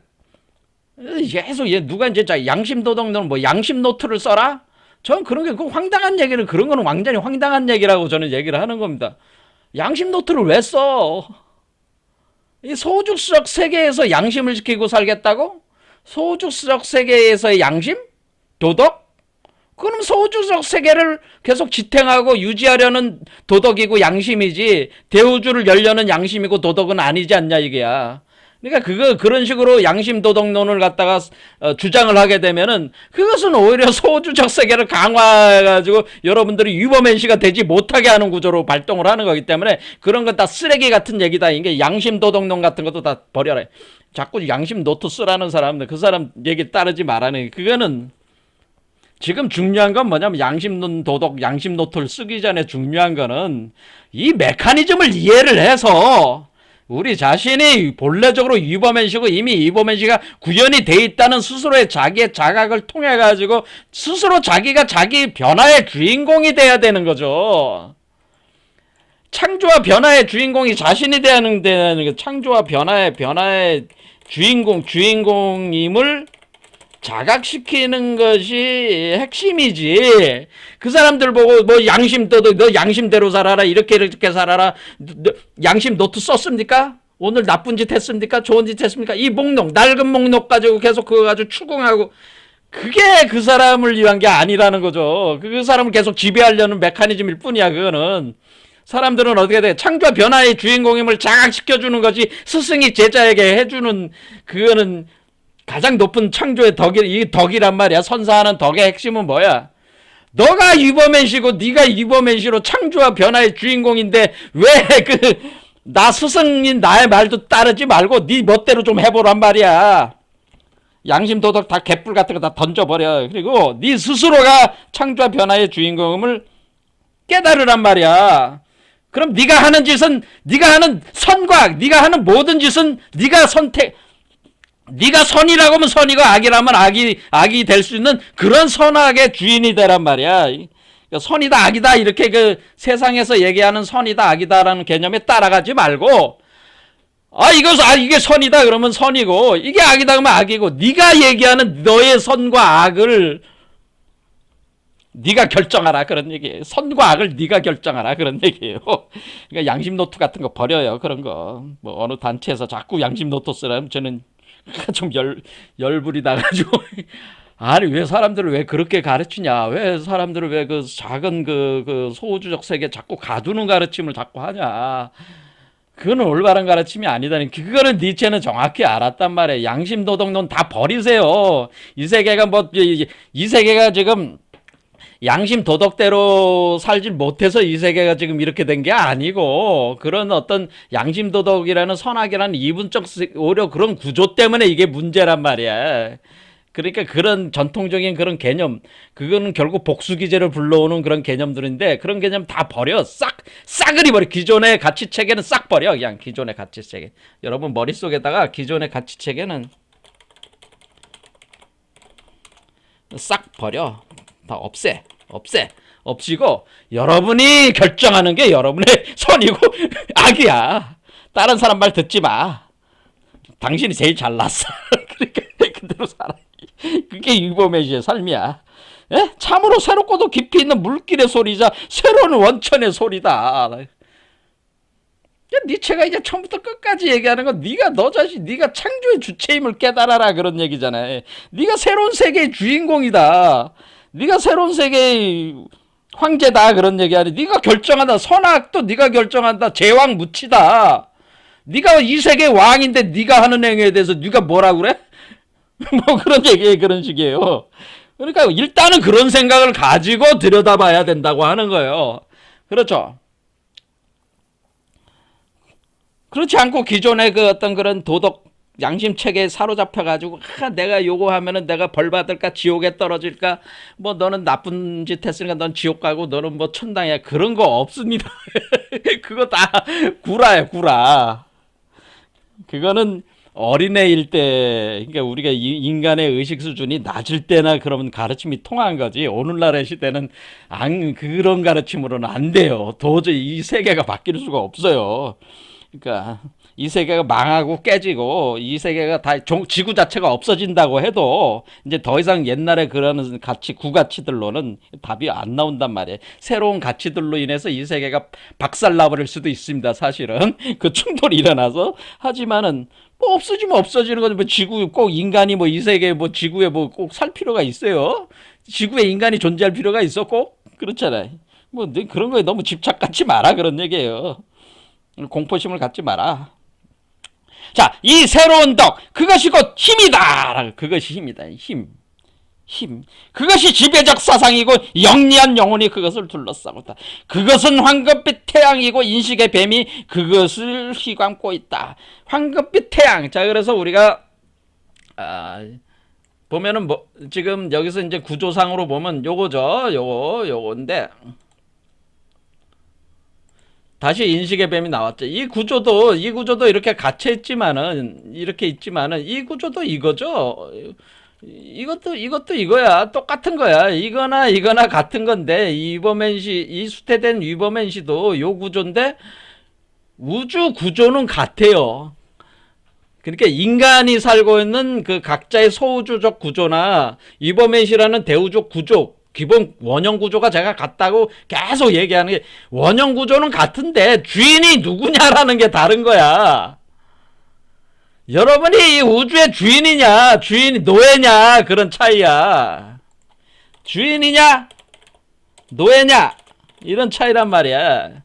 계속 누가 이제 양심 도덕론 뭐 양심 노트를 써라? 전 그런 게 그 황당한 얘기를, 그런 거는 완전히 황당한 얘기라고 저는 얘기를 하는 겁니다. 양심 노트를 왜 써? 이 소주적 세계에서 양심을 지키고 살겠다고? 소주적 세계에서의 양심? 도덕? 그럼 소주적 세계를 계속 지탱하고 유지하려는 도덕이고 양심이지, 대우주를 열려는 양심이고 도덕은 아니지 않냐 이게야. 그러니까 그런 식으로 양심 도덕론을 갖다가 주장을 하게 되면은 그것은 오히려 소주적 세계를 강화해가지고 여러분들이 위버맨시가 되지 못하게 하는 구조로 발동을 하는 거기 때문에 그런 건 다 쓰레기 같은 얘기다. 이게 양심 도덕론 같은 것도 다 버려라. 자꾸 양심 노트 쓰라는 사람들, 그 사람 얘기 따르지 말라는, 그거는 지금 중요한 건 뭐냐면 양심 도덕, 양심 노트를 쓰기 전에 중요한 거는 이 메커니즘을 이해를 해서 우리 자신이 본래적으로 위버맨시고 이미 위버맨시가 구현이 돼 있다는 스스로의 자기의 자각을 통해 가지고 스스로 자기가 자기 변화의 주인공이 돼야 되는 거죠. 창조와 변화의 주인공이 자신이 되는 게, 창조와 변화의 주인공임을 자각시키는 것이 핵심이지. 그 사람들 보고 뭐 양심 도덕, 너 양심대로 살아라, 이렇게 살아라, 양심 노트 썼습니까? 오늘 나쁜 짓 했습니까? 좋은 짓 했습니까? 이 목록, 낡은 목록 가지고 계속 그거 가지고 추궁하고, 그게 그 사람을 위한 게 아니라는 거죠. 그 사람을 계속 지배하려는 메커니즘일 뿐이야. 그거는 사람들은 어떻게 돼? 창조와 변화의 주인공임을 자각시켜주는 것이 스승이 제자에게 해주는, 그거는 가장 높은 창조의 이 덕이란 말이야. 선사하는 덕의 핵심은 뭐야? 너가 위버맨시고 네가 위버맨시로 창조와 변화의 주인공인데 왜 나 스승인 나의 말도 따르지 말고 네 멋대로 좀 해보란 말이야. 양심 도덕 다 개뿔 같은 거 다 던져버려. 그리고 네 스스로가 창조와 변화의 주인공임을 깨달으란 말이야. 그럼 네가 하는 짓은, 네가 하는 선과 네가 하는 모든 짓은 네가 선이라고 하면 선이고 악이라면 악이 될 수 있는 그런 선악의 주인이 되란 말이야. 선이다 악이다 이렇게 그 세상에서 얘기하는 선이다 악이다라는 개념에 따라가지 말고, 이게 선이다 그러면 선이고 이게 악이다 그러면 악이고, 네가 얘기하는 너의 선과 악을 네가 결정하라 그런 얘기예요. 선과 악을 네가 결정하라 그런 얘기예요. 그러니까 양심 노트 같은 거 버려요. 그런 거 뭐 어느 단체에서 자꾸 양심 노트 쓰라면 저는 좀 열불이 나가지고 아니, 왜 사람들을 왜 그렇게 가르치냐? 왜 사람들을 왜 그 작은 그 소우주적 세계 자꾸 가두는 가르침을 자꾸 하냐? 그거는 올바른 가르침이 아니다니. 그거는 니체는 정확히 알았단 말이에요. 양심 도덕론 다 버리세요. 이 세계가 뭐, 이 세계가 지금 양심 도덕대로 살질 못해서 이 세계가 지금 이렇게 된 게 아니고, 그런 어떤 양심 도덕이라는 선악이라는 이분적, 오히려 그런 구조 때문에 이게 문제란 말이야. 그러니까 그런 전통적인 그런 개념, 그거는 결국 복수기제를 불러오는 그런 개념들인데, 그런 개념 다 버려. 싸그리 버려. 기존의 가치체계는 싹 버려. 그냥 기존의 가치체계. 여러분 머릿속에다가 기존의 가치체계는 싹 버려. 다 없이고, 여러분이 결정하는 게 여러분의 선이고 악이야. 다른 사람 말 듣지 마. 당신이 제일 잘났어. 그러니까 그대로 살아. 그게 유보메시의 삶이야. 에? 참으로 새롭고도 깊이 있는 물길의 소리자 새로운 원천의 소리다. 니체가 이제 처음부터 끝까지 얘기하는 건 네가 너 자신, 네가 창조의 주체임을 깨달아라, 그런 얘기잖아요. 네가 새로운 세계의 주인공이다. 네가 새로운 세계의 황제다, 그런 얘기 아니. 네가 결정한다. 선악도 네가 결정한다. 제왕 무치다. 네가 이 세계의 왕인데 네가 하는 행위에 대해서 네가 뭐라 그래? 뭐 그런 얘기예요. 그런 식이에요. 그러니까 일단은 그런 생각을 가지고 들여다봐야 된다고 하는 거예요. 그렇죠? 그렇지 않고 기존의 그 어떤 그런 도덕 양심 체계에 사로잡혀가지고, 내가 요거 하면은 내가 벌 받을까, 지옥에 떨어질까, 뭐 너는 나쁜 짓 했으니까 넌 지옥 가고 너는 뭐 천당이야, 그런 거 없습니다. 그거 다 구라야, 구라. 그거는 어린애일 때, 그러니까 우리가 인간의 의식 수준이 낮을 때나 그러면 가르침이 통한 거지. 오늘날의 시대는 그런 가르침으로는 안 돼요. 도저히 이 세계가 바뀔 수가 없어요. 그러니까 이 세계가 망하고 깨지고 이 세계가 다 지구 자체가 없어진다고 해도 이제 더 이상 옛날에 그런 가치, 구가치들로는 답이 안 나온단 말이에요. 새로운 가치들로 인해서 이 세계가 박살나버릴 수도 있습니다. 사실은 그 충돌이 일어나서. 하지만은 뭐 없어지면 없어지는 거지. 뭐 지구 꼭 인간이 뭐 이 세계 뭐 지구에 뭐 꼭 살 필요가 있어요? 지구에 인간이 존재할 필요가 있어? 꼭 그렇잖아요. 뭐 그런 거에 너무 집착 갖지 마라, 그런 얘기예요. 공포심을 갖지 마라. 자, 이 새로운 덕, 그것이 곧 힘이다. 그것이 힘이다. 힘. 그것이 지배적 사상이고 영리한 영혼이 그것을 둘러싸고다. 그것은 황금빛 태양이고 인식의 뱀이 그것을 휘감고 있다. 황금빛 태양. 자, 그래서 우리가 보면은 뭐 지금 여기서 이제 구조상으로 보면 요거죠. 요건데. 다시 인식의 뱀이 나왔죠. 이 구조도 이렇게 갇혀 있지만은, 이 구조도 이거죠. 이것도 이거야. 똑같은 거야. 이거나 같은 건데, 이 수태된 위버맨시도 요 구조인데, 우주 구조는 같아요. 그러니까 인간이 살고 있는 그 각자의 소우주적 구조나 위버맨시라는 대우적 구조, 기본 원형 구조가 제가 같다고 계속 얘기하는 게, 원형 구조는 같은데 주인이 누구냐라는 게 다른 거야. 여러분이 이 우주의 주인이냐, 노예냐, 그런 차이야. 주인이냐, 노예냐, 이런 차이란 말이야.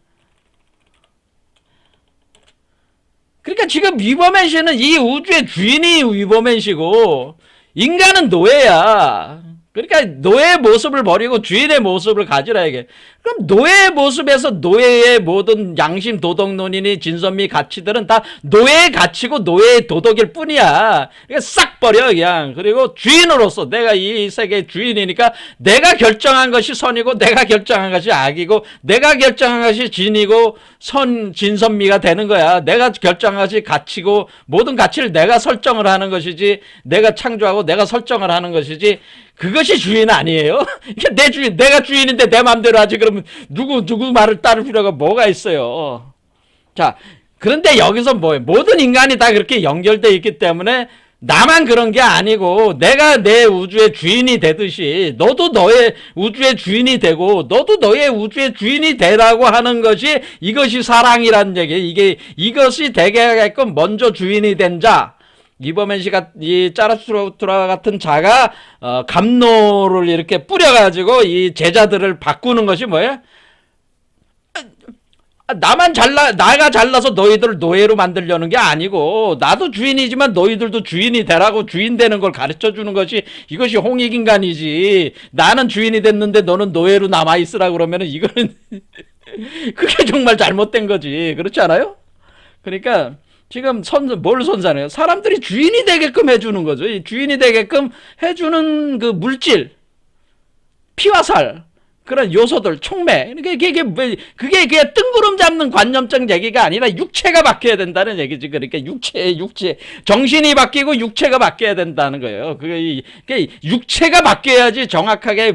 그러니까 지금 위버맨시는 이 우주의 주인이 위버맨시고 인간은 노예야. 그러니까 노예의 모습을 버리고 주인의 모습을 가지라, 이게. 그럼 노예의 모습에서 노예의 모든 양심 도덕론이니 진선미 가치들은 다 노예의 가치고 노예의 도덕일 뿐이야. 그러니까 싹 버려, 그냥. 그리고 주인으로서 내가 이 세계의 주인이니까 내가 결정한 것이 선이고 내가 결정한 것이 악이고 내가 결정한 것이 진이고 진선미가 되는 거야. 내가 결정한 것이 가치고 모든 가치를 내가 설정을 하는 것이지, 내가 창조하고 내가 설정을 하는 것이지, 그것이 주인 아니에요? 내 주인, 내가 주인인데 내 맘대로 하지. 그러면 누구 말을 따를 필요가 뭐가 있어요? 자, 그런데 여기서 뭐예요? 모든 인간이 다 그렇게 연결되어 있기 때문에 나만 그런 게 아니고, 내가 내 우주의 주인이 되듯이 너도 너의 우주의 주인이 되고 너도 너의 우주의 주인이 되라고 하는 것이, 이것이 사랑이란 얘기. 이것이 되게 하게끔 먼저 주인이 된 자, 이버맨 씨가 이 짜라투라 같은 자가 감로를 이렇게 뿌려가지고 이 제자들을 바꾸는 것이 뭐예요? 나가 잘나서 너희들을 노예로 만들려는 게 아니고 나도 주인이지만 너희들도 주인이 되라고 주인 되는 걸 가르쳐 주는 것이 이것이 홍익인간이지. 나는 주인이 됐는데 너는 노예로 남아 있으라 그러면은 이거는 그게 정말 잘못된 거지. 그렇지 않아요? 그러니까 지금 뭘 선사해요? 사람들이 주인이 되게끔 해주는 거죠. 이 주인이 되게끔 해주는 그 물질, 피와 살, 그런 요소들, 촉매. 그게 뜬구름 잡는 관념적 얘기가 아니라 육체가 바뀌어야 된다는 얘기지. 그러니까 정신이 바뀌고 육체가 바뀌어야 된다는 거예요. 그게 육체가 바뀌어야지 정확하게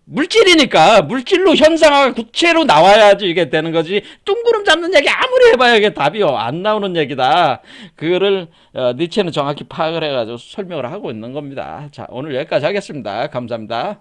물질이니까 물질로 현상화가 구체로 나와야지 이게 되는 거지. 뜬구름 잡는 얘기 아무리 해봐야 이게 답이 안 나오는 얘기다. 그거를 니체는 정확히 파악을 해가지고 설명을 하고 있는 겁니다. 자, 오늘 여기까지 하겠습니다. 감사합니다.